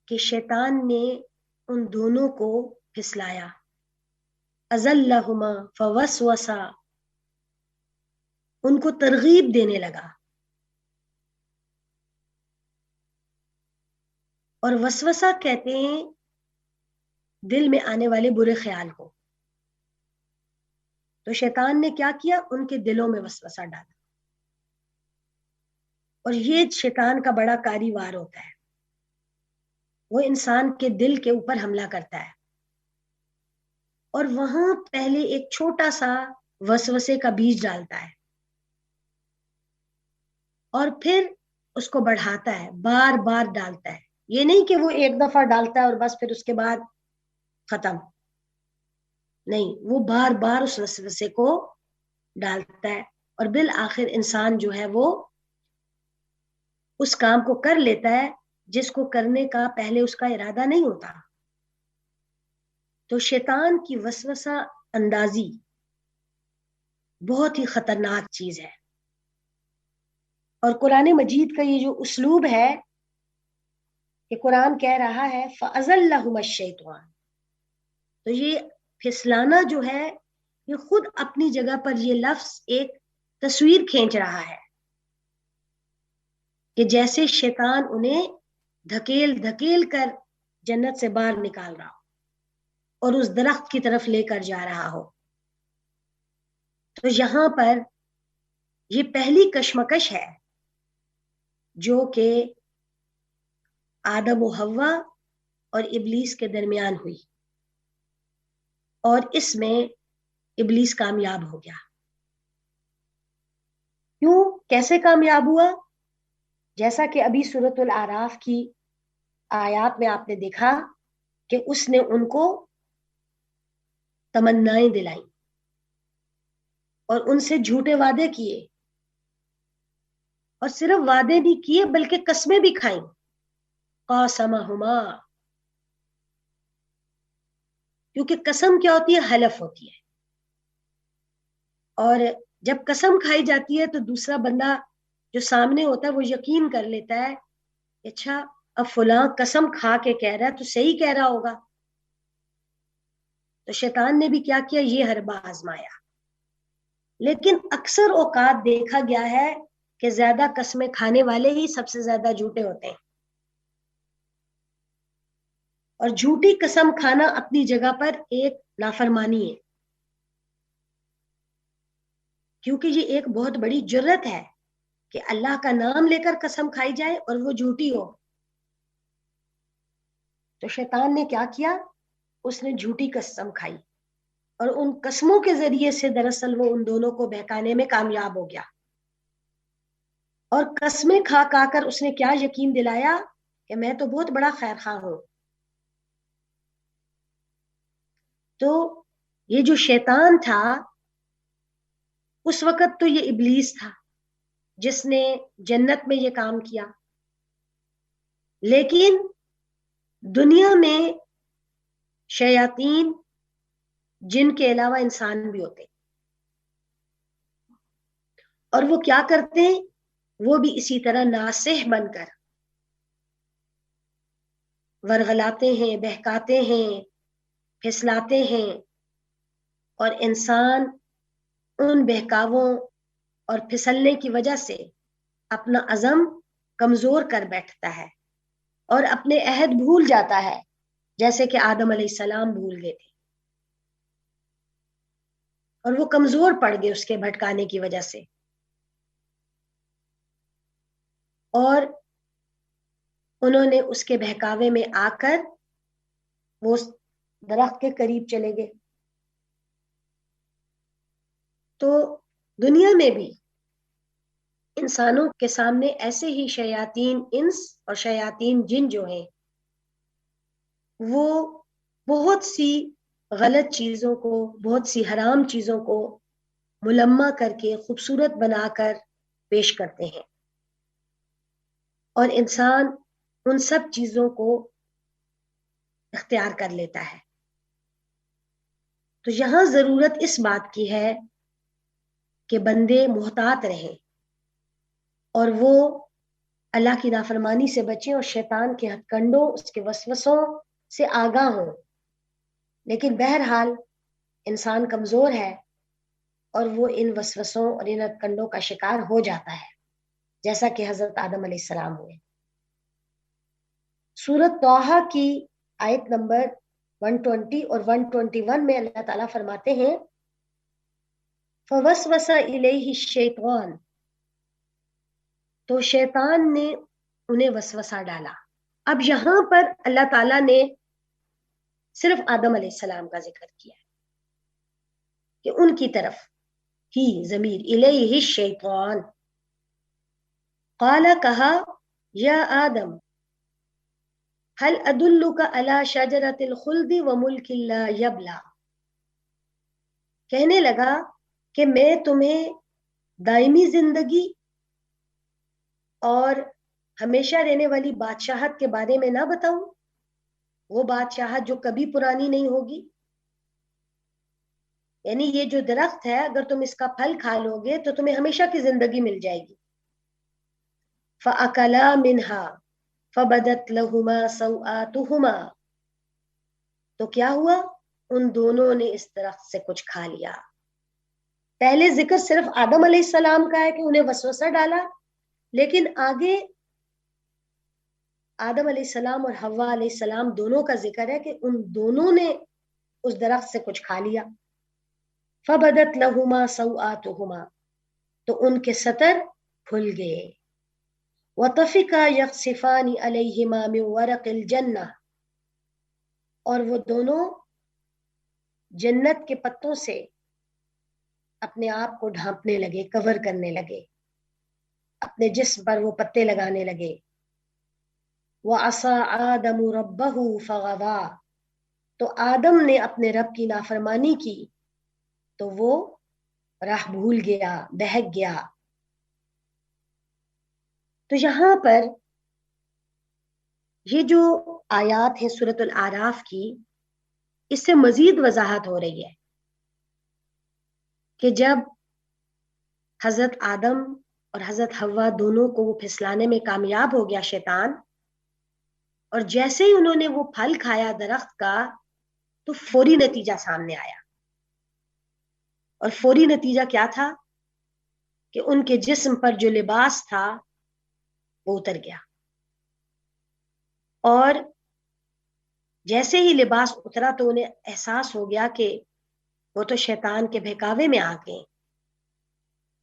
B: کہ شیطان نے ان دونوں کو پھسلایا، ازلہما فوسوسا، ان کو ترغیب دینے لگا. اور وسوسہ کہتے ہیں دل میں آنے والے برے خیال کو. تو شیطان نے کیا کیا؟ ان کے دلوں میں وسوسہ ڈالا. اور یہ شیطان کا بڑا کاری وار ہوتا ہے، وہ انسان کے دل کے اوپر حملہ کرتا ہے اور وہاں پہلے ایک چھوٹا سا وسوسے کا بیج ڈالتا ہے اور پھر اس کو بڑھاتا ہے، بار بار ڈالتا ہے. یہ نہیں کہ وہ ایک دفعہ ڈالتا ہے اور بس پھر اس کے بعد ختم، نہیں، وہ بار بار اس وسوسے کو ڈالتا ہے اور بالآخر انسان جو ہے وہ اس کام کو کر لیتا ہے جس کو کرنے کا پہلے اس کا ارادہ نہیں ہوتا. تو شیطان کی وسوسہ اندازی بہت ہی خطرناک چیز ہے. اور قرآن مجید کا یہ جو اسلوب ہے کہ قرآن کہہ رہا ہے فَأَزَلَّهُمَا الشَّيْطَانُ، تو یہ پھسلانا جو ہے یہ خود اپنی جگہ پر یہ لفظ ایک تصویر کھینچ رہا ہے کہ جیسے شیطان انہیں دھکیل دھکیل کر جنت سے باہر نکال رہا ہو اور اس درخت کی طرف لے کر جا رہا ہو. تو یہاں پر یہ پہلی کشمکش ہے جو کہ آدم و حوا اور ابلیس کے درمیان ہوئی اور اس میں ابلیس کامیاب ہو گیا. کیوں؟ کیسے کامیاب ہوا؟ جیسا کہ ابھی سورۃ الاعراف کی آیات میں آپ نے دیکھا کہ اس نے ان کو تمنائیں دلائیں اور ان سے جھوٹے وعدے کیے، اور صرف وعدے نہیں کیے بلکہ قسمیں بھی کھائیں. قاسمہما، کیونکہ قسم کیا ہوتی ہے؟ حلف ہوتی ہے. اور جب قسم کھائی جاتی ہے تو دوسرا بندہ جو سامنے ہوتا ہے وہ یقین کر لیتا ہے، اچھا اب فلاں قسم کھا کے کہہ رہا ہے تو صحیح کہہ رہا ہوگا. تو شیطان نے بھی کیا کیا؟ یہ حربہ آزمایا. لیکن اکثر اوقات دیکھا گیا ہے کہ زیادہ قسمیں کھانے والے ہی سب سے زیادہ جھوٹے ہوتے ہیں. اور جھوٹی قسم کھانا اپنی جگہ پر ایک نافرمانی ہے، کیونکہ یہ ایک بہت بڑی جرت ہے کہ اللہ کا نام لے کر قسم کھائی جائے اور وہ جھوٹی ہو. تو شیطان نے کیا کیا؟ اس نے جھوٹی قسم کھائی، اور ان قسموں کے ذریعے سے دراصل وہ ان دونوں کو بہکانے میں کامیاب ہو گیا. اور قسمیں کھا کھا کر اس نے کیا یقین دلایا کہ میں تو بہت بڑا خیر خواہ ہوں. تو یہ جو شیطان تھا اس وقت تو یہ ابلیس تھا جس نے جنت میں یہ کام کیا، لیکن دنیا میں شیاطین جن کے علاوہ انسان بھی ہوتے، اور وہ کیا کرتے ہیں؟ وہ بھی اسی طرح ناصح بن کر ورغلاتے ہیں، بہکاتے ہیں، پھسلاتے ہیں، اور انسان ان بہکاووں اور پھسلنے کی وجہ سے اپنا عزم کمزور کر بیٹھتا ہے اور اپنے عہد بھول جاتا ہے، جیسے کہ آدم علیہ السلام بھول گئے تھے اور وہ کمزور پڑ گئے اس کے بھٹکانے کی وجہ سے. اور انہوں نے اس کے بہکاوے میں آ کر وہ درخت کے قریب چلے گئے. تو دنیا میں بھی انسانوں کے سامنے ایسے ہی شیاطین انس اور شیاطین جن جو ہیں وہ بہت سی غلط چیزوں کو، بہت سی حرام چیزوں کو ملمع کر کے خوبصورت بنا کر پیش کرتے ہیں، اور انسان ان سب چیزوں کو اختیار کر لیتا ہے. تو یہاں ضرورت اس بات کی ہے کہ بندے محتاط رہیں اور وہ اللہ کی نافرمانی سے بچیں اور شیطان کے ہتھ کنڈوں، اس کے وسوسوں سے آگاہ ہوں. لیکن بہرحال انسان کمزور ہے اور وہ ان وسوسوں اور ان ہتھ کنڈوں کا شکار ہو جاتا ہے، جیسا کہ حضرت آدم علیہ السلام ہوئے. سورۃ طٰہٰ کی آیت نمبر 120 اور 121 میں اللہ تعالیٰ فرماتے ہیں فَوَسْوَسَ إِلَيْهِ الشَّيْطَانُ، تو شیطان نے انہیں وسوسہ ڈالا. اب یہاں پر اللہ تعالیٰ نے صرف آدم علیہ السلام کا ذکر کیا ہے کہ ان کی طرف ہی ضمیر الیہ الشیطان. قال، کہا، یا آدم هل ادلک علی شجرۃ الخلد وملک لا یبلی، کہنے لگا کہ میں تمہیں دائمی زندگی اور ہمیشہ رہنے والی بادشاہت کے بارے میں نہ بتاؤں؟ وہ بادشاہت جو کبھی پرانی نہیں ہوگی. یعنی یہ جو درخت ہے اگر تم اس کا پھل کھا لو گے تو تمہیں ہمیشہ کی زندگی مل جائے گی. فَأَكَلَا مِنْهَا فَبَدَتْ لَهُمَا سَوْآتُهُمَا، تو کیا ہوا؟ ان دونوں نے اس درخت سے کچھ کھا لیا. پہلے ذکر صرف آدم علیہ السلام کا ہے کہ انہیں وسوسہ ڈالا، لیکن آگے آدم علیہ السلام اور حوا علیہ السلام دونوں کا ذکر ہے کہ ان دونوں نے اس درخت سے کچھ کھا لیا. فَبَدَتْ لَهُمَا سَوْآتُهُمَا، تو ان کے ستر کھل گئے. وَطَفِقَا يَخْصِفَانِ عَلَيْهِمَا مِنْ وَرَقِ الْجَنَّةِ، اور وہ دونوں جنت کے پتوں سے اپنے آپ کو ڈھانپنے لگے، کور کرنے لگے، اپنے جسم پر وہ پتے لگانے لگے. وَعَصَىٰ آدَمُ رَبَّهُ فَغَوَىٰ، تو آدم نے اپنے رب کی نافرمانی کی تو وہ راہ بھول گیا، بہک گیا۔ تو یہاں پر یہ جو آیات ہے سورۃ الاعراف کی، اس سے مزید وضاحت ہو رہی ہے کہ جب حضرت آدم اور حضرت حوا دونوں کو وہ پھسلانے میں کامیاب ہو گیا شیطان، اور جیسے ہی انہوں نے وہ پھل کھایا درخت کا تو فوری نتیجہ سامنے آیا، اور فوری نتیجہ کیا تھا کہ ان کے جسم پر جو لباس تھا وہ اتر گیا، اور جیسے ہی لباس اترا تو انہیں احساس ہو گیا کہ وہ تو شیطان کے بہکاوے میں آ گئے،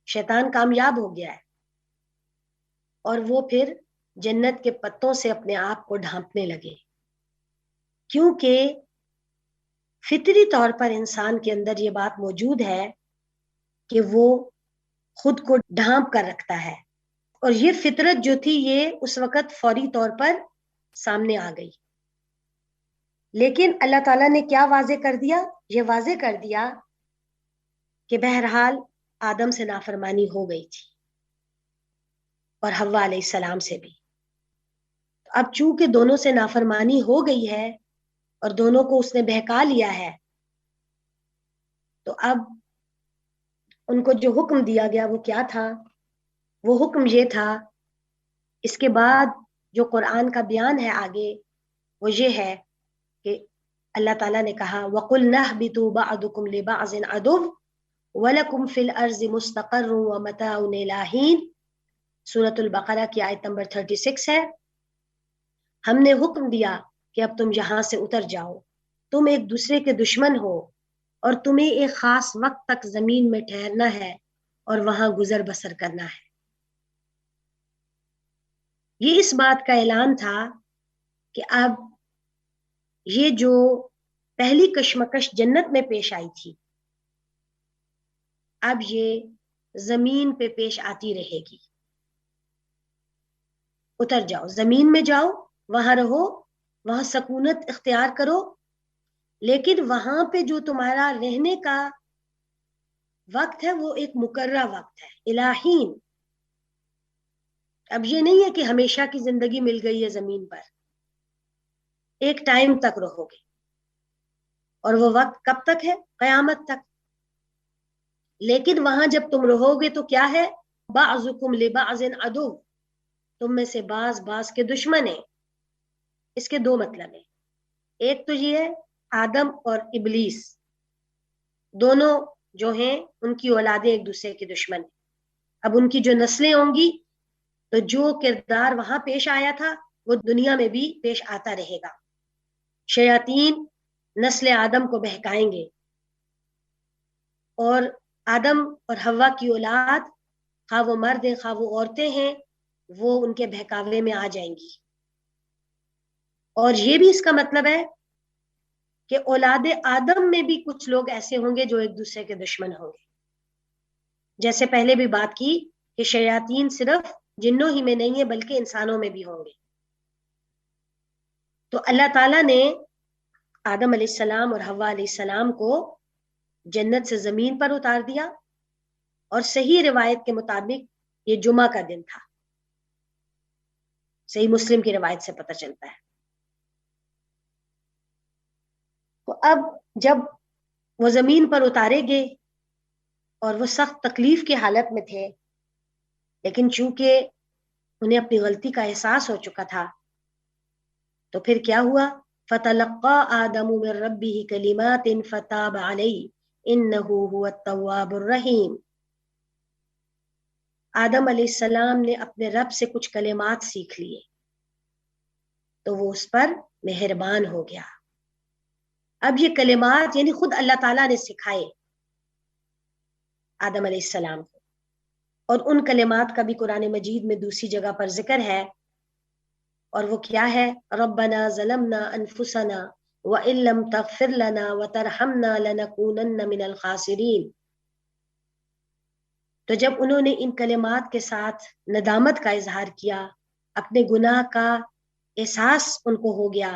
B: شیطان کامیاب ہو گیا ہے، اور وہ پھر جنت کے پتوں سے اپنے آپ کو ڈھانپنے لگے، کیونکہ فطری طور پر انسان کے اندر یہ بات موجود ہے کہ وہ خود کو ڈھانپ کر رکھتا ہے، اور یہ فطرت جو تھی یہ اس وقت فوری طور پر سامنے آ گئی۔ لیکن اللہ تعالیٰ نے کیا واضح کر دیا؟ یہ واضح کر دیا کہ بہرحال آدم سے نافرمانی ہو گئی تھی اور حوا علیہ السلام سے بھی، اب چونکہ دونوں سے نافرمانی ہو گئی ہے اور دونوں کو اس نے بہکا لیا ہے، تو اب ان کو جو حکم دیا گیا وہ کیا تھا؟ وہ حکم یہ تھا، اس کے بعد جو قرآن کا بیان ہے آگے وہ یہ ہے کہ اللہ تعالیٰ نے کہا وَقُلْنَا اهْبِطُوا بَعْضُكُمْ لِبَعْضٍ عَدُوٌّ وَلَكُمْ فِي الْأَرْضِ مُسْتَقَرٌّ وَمَتَاعٌ إِلَىٰ حِینٍ، سورۃ البقرہ کی آیت نمبر 36 ہے۔ ہم نے حکم دیا کہ اب تم یہاں سے اتر جاؤ، تم ایک دوسرے کے دشمن ہو، اور تمہیں ایک خاص وقت تک زمین میں ٹھہرنا ہے اور وہاں گزر بسر کرنا ہے۔ یہ اس بات کا اعلان تھا کہ اب یہ جو پہلی کشمکش جنت میں پیش آئی تھی، اب یہ زمین پہ پیش آتی رہے گی۔ اتر جاؤ، زمین میں جاؤ، وہاں رہو، وہاں سکونت اختیار کرو، لیکن وہاں پہ جو تمہارا رہنے کا وقت ہے وہ ایک مقررہ وقت ہے، الہین۔ اب یہ نہیں ہے کہ ہمیشہ کی زندگی مل گئی ہے زمین پر، ایک ٹائم تک رہو گے، اور وہ وقت کب تک ہے؟ قیامت تک۔ لیکن وہاں جب تم رہو گے تو کیا ہے؟ بعضکم لبعض عدو، تم میں سے بعض بعض کے دشمن ہیں۔ اس کے دو مطلب ہیں، ایک تو یہ ہے آدم اور ابلیس دونوں جو ہیں ان کی اولادیں ایک دوسرے کے دشمن ہیں۔ اب ان کی جو نسلیں ہوں گی تو جو کردار وہاں پیش آیا تھا وہ دنیا میں بھی پیش آتا رہے گا۔ شیاطین نسل آدم کو بہکائیں گے، اور آدم اور حوا کی اولاد خواہ وہ مرد ہیں خواہ وہ عورتیں ہیں وہ ان کے بہکاوے میں آ جائیں گی۔ اور یہ بھی اس کا مطلب ہے کہ اولاد آدم میں بھی کچھ لوگ ایسے ہوں گے جو ایک دوسرے کے دشمن ہوں گے، جیسے پہلے بھی بات کی کہ شیاطین صرف جنوں ہی میں نہیں ہے بلکہ انسانوں میں بھی ہوں گے۔ تو اللہ تعالیٰ نے آدم علیہ السلام اور حوا علیہ السلام کو جنت سے زمین پر اتار دیا، اور صحیح روایت کے مطابق یہ جمعہ کا دن تھا، صحیح مسلم کی روایت سے پتہ چلتا ہے۔ تو اب جب وہ زمین پر اتارے گئے اور وہ سخت تکلیف کی حالت میں تھے، لیکن چونکہ انہیں اپنی غلطی کا احساس ہو چکا تھا تو پھر کیا ہوا؟ فَتَلَقَّىٰ آدَمُ مِن رَبِّهِ كَلِمَاتٍ فَتَابَ عَلَيْهِ إِنَّهُ هُوَ التَّوَّابُ الرَّحِيمُ۔ آدم علیہ السلام نے اپنے رب سے کچھ کلمات سیکھ لیے تو وہ اس پر مہربان ہو گیا۔ اب یہ کلمات یعنی خود اللہ تعالیٰ نے سکھائے آدم علیہ السلام کو، اور ان کلمات کا بھی قرآن مجید میں دوسری جگہ پر ذکر ہے، اور وہ کیا ہے؟ ربنا ظلمنا انفسنا وان لم تغفر لنا وترحمنا لنکونن من الخاسرین۔ تو جب انہوں نے ان کلمات کے ساتھ ندامت کا اظہار کیا، اپنے گناہ کا احساس ان کو ہو گیا،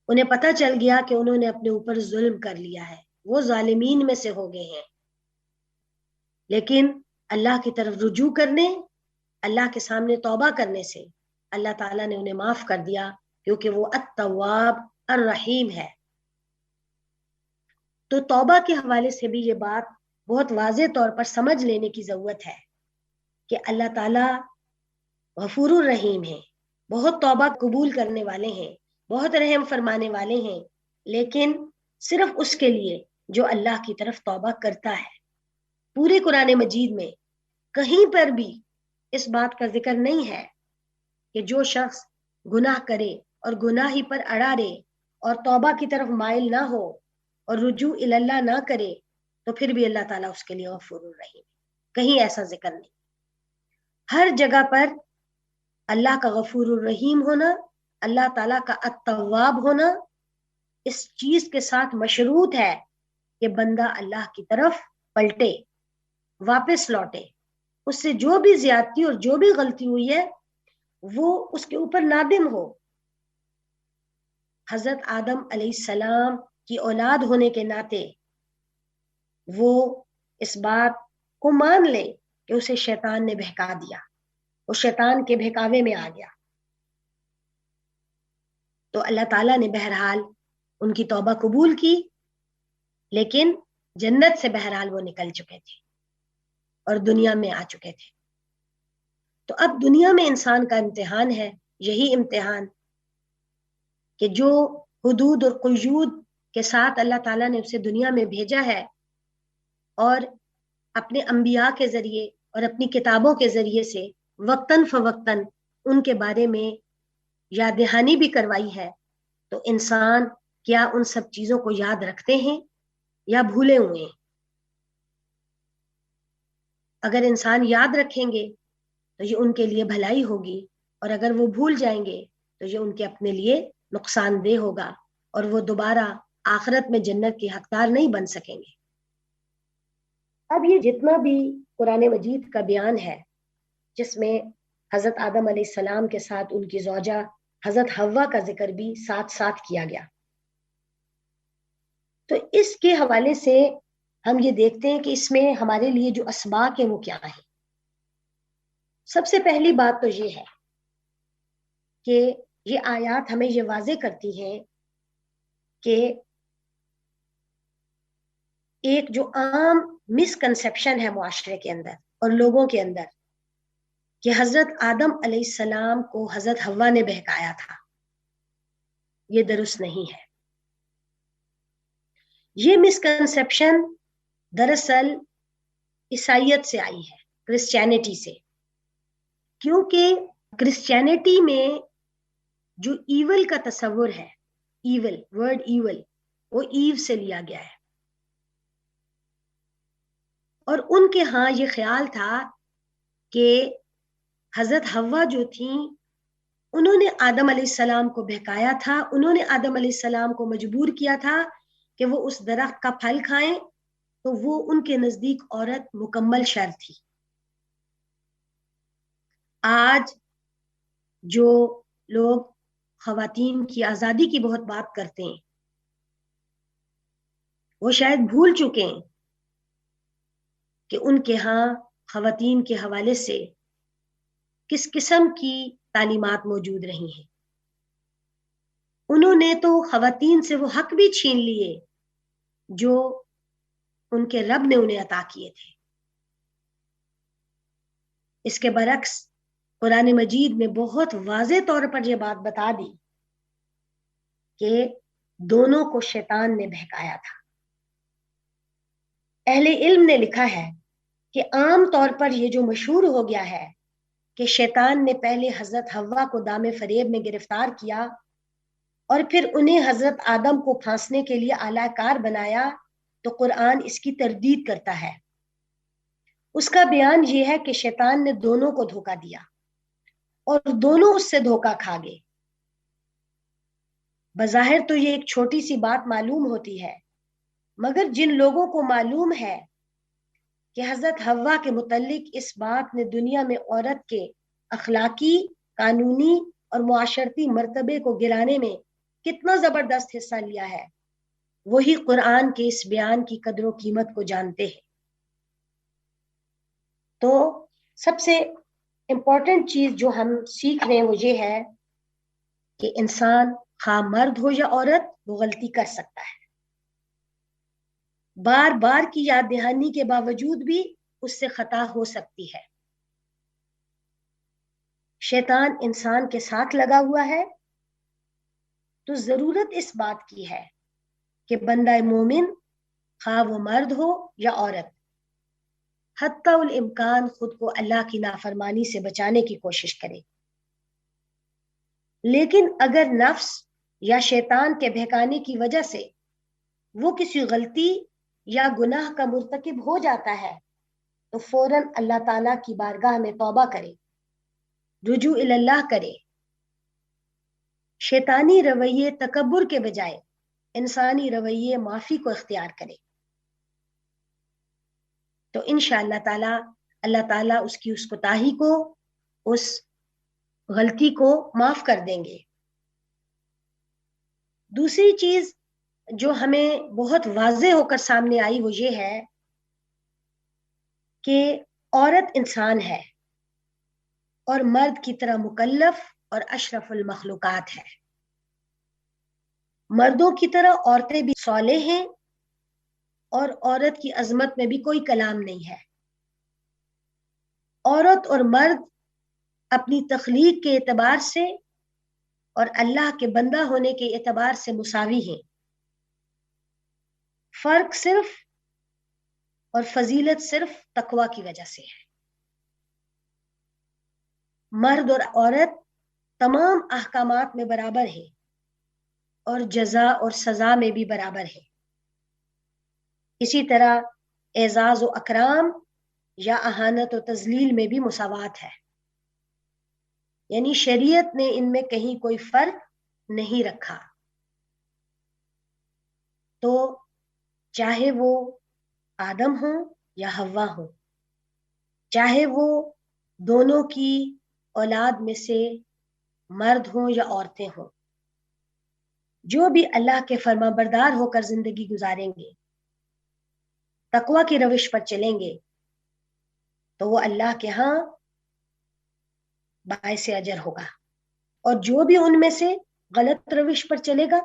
B: انہیں پتہ چل گیا کہ انہوں نے اپنے اوپر ظلم کر لیا ہے، وہ ظالمین میں سے ہو گئے ہیں، لیکن اللہ کی طرف رجوع کرنے، اللہ کے سامنے توبہ کرنے سے اللہ تعالیٰ نے انہیں معاف کر دیا، کیونکہ وہ التواب الرحیم ہے۔ تو توبہ کے حوالے سے بھی یہ بات بہت واضح طور پر سمجھ لینے کی ضرورت ہے کہ اللہ تعالیٰ غفور الرحیم ہے، بہت توبہ قبول کرنے والے ہیں، بہت رحم فرمانے والے ہیں، لیکن صرف اس کے لیے جو اللہ کی طرف توبہ کرتا ہے۔ پورے قرآن مجید میں کہیں پر بھی اس بات کا ذکر نہیں ہے کہ جو شخص گناہ کرے اور گناہ ہی پر اڑا رہے اور توبہ کی طرف مائل نہ ہو اور رجوع اللہ نہ کرے تو پھر بھی اللہ تعالیٰ اس کے لیے غفور الرحیم، کہیں ایسا ذکر نہیں۔ ہر جگہ پر اللہ کا غفور الرحیم ہونا، اللہ تعالیٰ کا التواب ہونا اس چیز کے ساتھ مشروط ہے کہ بندہ اللہ کی طرف پلٹے، واپس لوٹے، اس سے جو بھی زیادتی اور جو بھی غلطی ہوئی ہے وہ اس کے اوپر نادم ہو۔ حضرت آدم علیہ السلام کی اولاد ہونے کے ناطے وہ اس بات کو مان لے کہ اسے شیطان نے بہکا دیا، وہ شیطان کے بہکاوے میں آ گیا، تو اللہ تعالیٰ نے بہرحال ان کی توبہ قبول کی، لیکن جنت سے بہرحال وہ نکل چکے تھے اور دنیا میں آ چکے تھے۔ تو اب دنیا میں انسان کا امتحان ہے، یہی امتحان کہ جو حدود اور قیود کے ساتھ اللہ تعالیٰ نے اسے دنیا میں بھیجا ہے اور اپنے انبیاء کے ذریعے اور اپنی کتابوں کے ذریعے سے وقتاً فوقتاً ان کے بارے میں یاد دہانی بھی کروائی ہے، تو انسان کیا ان سب چیزوں کو یاد رکھتے ہیں یا بھولے ہوئے ہیں؟ اگر انسان یاد رکھیں گے تو یہ ان کے لیے بھلائی ہوگی، اور اگر وہ بھول جائیں گے تو یہ ان کے اپنے لیے نقصان دہ ہوگا اور وہ دوبارہ آخرت میں جنت کے حقدار نہیں بن سکیں گے۔ اب یہ جتنا بھی قرآن مجید کا بیان ہے جس میں حضرت آدم علیہ السلام کے ساتھ ان کی زوجہ حضرت حوا کا ذکر بھی ساتھ ساتھ کیا گیا، تو اس کے حوالے سے ہم یہ دیکھتے ہیں کہ اس میں ہمارے لیے جو اسباق ہیں وہ کیا ہیں۔ سب سے پہلی بات تو یہ ہے کہ یہ آیات ہمیں یہ واضح کرتی ہیں کہ ایک جو عام مسکنسیپشن ہے معاشرے کے اندر اور لوگوں کے اندر کہ حضرت آدم علیہ السلام کو حضرت حوا نے بہکایا تھا، یہ درست نہیں ہے۔ یہ مسکنسیپشن دراصل عیسائیت سے آئی ہے، کرسچینٹی سے، کیونکہ کرسچینٹی میں جو ایول کا تصور ہے، ایول ورڈ ایول وہ ایو سے لیا گیا ہے، اور ان کے ہاں یہ خیال تھا کہ حضرت حوا جو تھیں انہوں نے آدم علیہ السلام کو بہکایا تھا، انہوں نے آدم علیہ السلام کو مجبور کیا تھا کہ وہ اس درخت کا پھل کھائیں، تو وہ ان کے نزدیک عورت مکمل شر تھی۔ آج جو لوگ خواتین کی آزادی کی بہت بات کرتے ہیں وہ شاید بھول چکے ہیں کہ ان کے ہاں خواتین کے حوالے سے کس قسم کی تعلیمات موجود رہی ہیں۔ انہوں نے تو خواتین سے وہ حق بھی چھین لیے جو ان کے رب نے انہیں عطا کیے تھے۔ اس کے برعکس قرآن مجید میں بہت واضح طور پر یہ بات بتا دی کہ دونوں کو شیطان نے بہکایا تھا۔ اہل علم نے لکھا ہے کہ عام طور پر یہ جو مشہور ہو گیا ہے کہ شیطان نے پہلے حضرت حوا کو دام فریب میں گرفتار کیا اور پھر انہیں حضرت آدم کو پھانسنے کے لیے آلہ کار بنایا، تو قرآن اس کی تردید کرتا ہے۔ اس کا بیان یہ ہے کہ شیطان نے دونوں کو دھوکہ دیا اور دونوں اس سے دھوکہ کھا گئے۔ بظاہر تو یہ ایک چھوٹی سی بات معلوم ہوتی ہے، مگر جن لوگوں کو معلوم ہے کہ حضرت حوا کے متعلق اس بات نے دنیا میں عورت کے اخلاقی، قانونی اور معاشرتی مرتبے کو گرانے میں کتنا زبردست حصہ لیا ہے، وہی قرآن کے اس بیان کی قدر و قیمت کو جانتے ہیں۔ تو سب سے امپورٹنٹ چیز جو ہم سیکھ رہے ہیں وہ یہ ہے کہ انسان خواہ مرد ہو یا عورت وہ غلطی کر سکتا ہے، بار بار کی یاد دہانی کے باوجود بھی اس سے خطا ہو سکتی ہے۔ شیطان انسان کے ساتھ لگا ہوا ہے، تو ضرورت اس بات کی ہے کہ بندہ مومن خواہ وہ مرد ہو یا عورت حتی الامکان خود کو اللہ کی نافرمانی سے بچانے کی کوشش کرے۔ لیکن اگر نفس یا شیطان کے بہکانے کی وجہ سے وہ کسی غلطی یا گناہ کا مرتکب ہو جاتا ہے تو فوراً اللہ تعالیٰ کی بارگاہ میں توبہ کرے، رجوع اللہ کرے، شیطانی رویے تکبر کے بجائے انسانی رویے معافی کو اختیار کرے، تو انشاءاللہ تعالیٰ اللہ تعالیٰ اس کی اس کوتاہی کو، اس غلطی کو معاف کر دیں گے۔ دوسری چیز جو ہمیں بہت واضح ہو کر سامنے آئی وہ یہ ہے کہ عورت انسان ہے اور مرد کی طرح مکلف اور اشرف المخلوقات ہے۔ مردوں کی طرح عورتیں بھی صالح ہیں اور عورت کی عظمت میں بھی کوئی کلام نہیں ہے۔ عورت اور مرد اپنی تخلیق کے اعتبار سے اور اللہ کے بندہ ہونے کے اعتبار سے مساوی ہیں، فرق صرف اور فضیلت صرف تقوی کی وجہ سے ہے۔ مرد اور عورت تمام احکامات میں برابر ہیں اور جزا اور سزا میں بھی برابر ہیں۔ اسی طرح اعزاز و اکرام یا اہانت و تذلیل میں بھی مساوات ہے، یعنی شریعت نے ان میں کہیں کوئی فرق نہیں رکھا۔ تو چاہے وہ آدم ہوں یا حوا ہوں، چاہے وہ دونوں کی اولاد میں سے مرد ہوں یا عورتیں ہوں، جو بھی اللہ کے فرما بردار ہو کر زندگی گزاریں گے، تقوی کی روش پر چلیں گے، تو وہ اللہ کے ہاں باعث اجر ہوگا، اور جو بھی ان میں سے غلط روش پر چلے گا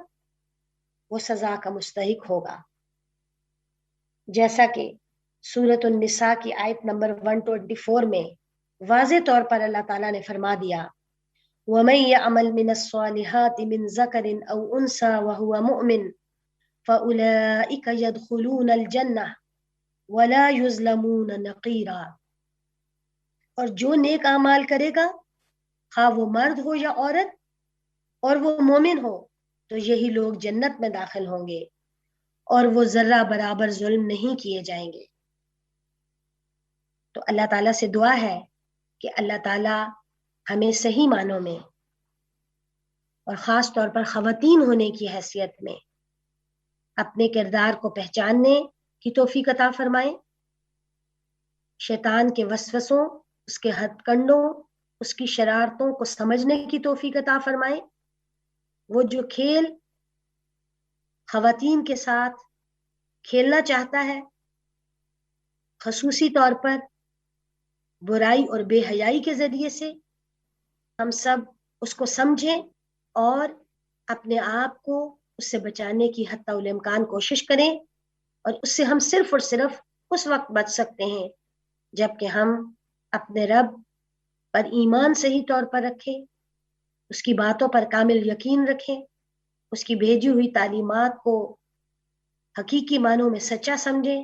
B: وہ سزا کا مستحق ہوگا، جیسا کہ سورۃ النساء کی آیت نمبر 124 میں واضح طور پر اللہ تعالیٰ نے فرما دیا، وَمَن يَعْمَلْ مِنَ الصَّالِحَاتِ مِن ذَكَرٍ أَوْ أُنثَىٰ وَهُوَ مُؤْمِنٌ فَأُولَٰئِكَ يَدْخُلُونَ الْجَنَّةَ وَلَا يُظْلَمُونَ نَقِيرًا۔ اور جو نیک اعمال کرے گا، خواہ وہ مرد ہو یا عورت، اور وہ مومن ہو، تو یہی لوگ جنت میں داخل ہوں گے اور وہ ذرہ برابر ظلم نہیں کیے جائیں گے۔ تو اللہ تعالیٰ سے دعا ہے کہ اللہ تعالیٰ ہمیں صحیح معنوں میں اور خاص طور پر خواتین ہونے کی حیثیت میں اپنے کردار کو پہچاننے کی توفیق عطا فرمائے، شیطان کے وسوسوں، اس کے ہتھ کنڈوں، اس کی شرارتوں کو سمجھنے کی توفیق عطا فرمائے۔ وہ جو کھیل خواتین کے ساتھ کھیلنا چاہتا ہے، خصوصی طور پر برائی اور بے حیائی کے ذریعے سے، ہم سب اس کو سمجھیں اور اپنے آپ کو اس سے بچانے کی حتی الامکان کوشش کریں، اور اس سے ہم صرف اور صرف اس وقت بچ سکتے ہیں جب کہ ہم اپنے رب پر ایمان صحیح طور پر رکھیں، اس کی باتوں پر کامل یقین رکھیں، اس کی بھیجی ہوئی تعلیمات کو حقیقی معنوں میں سچا سمجھیں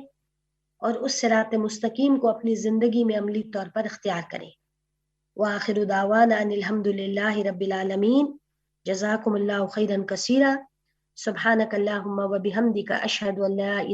B: اور اس صراط مستقیم کو اپنی زندگی میں عملی طور پر اختیار کریں۔ وآخر دعوانا ان الحمد للہ رب العالمین۔ جزاکم اللہ خیرا کثیرا۔ سبحانک اللہم وبحمدک اشہد ان لا الہ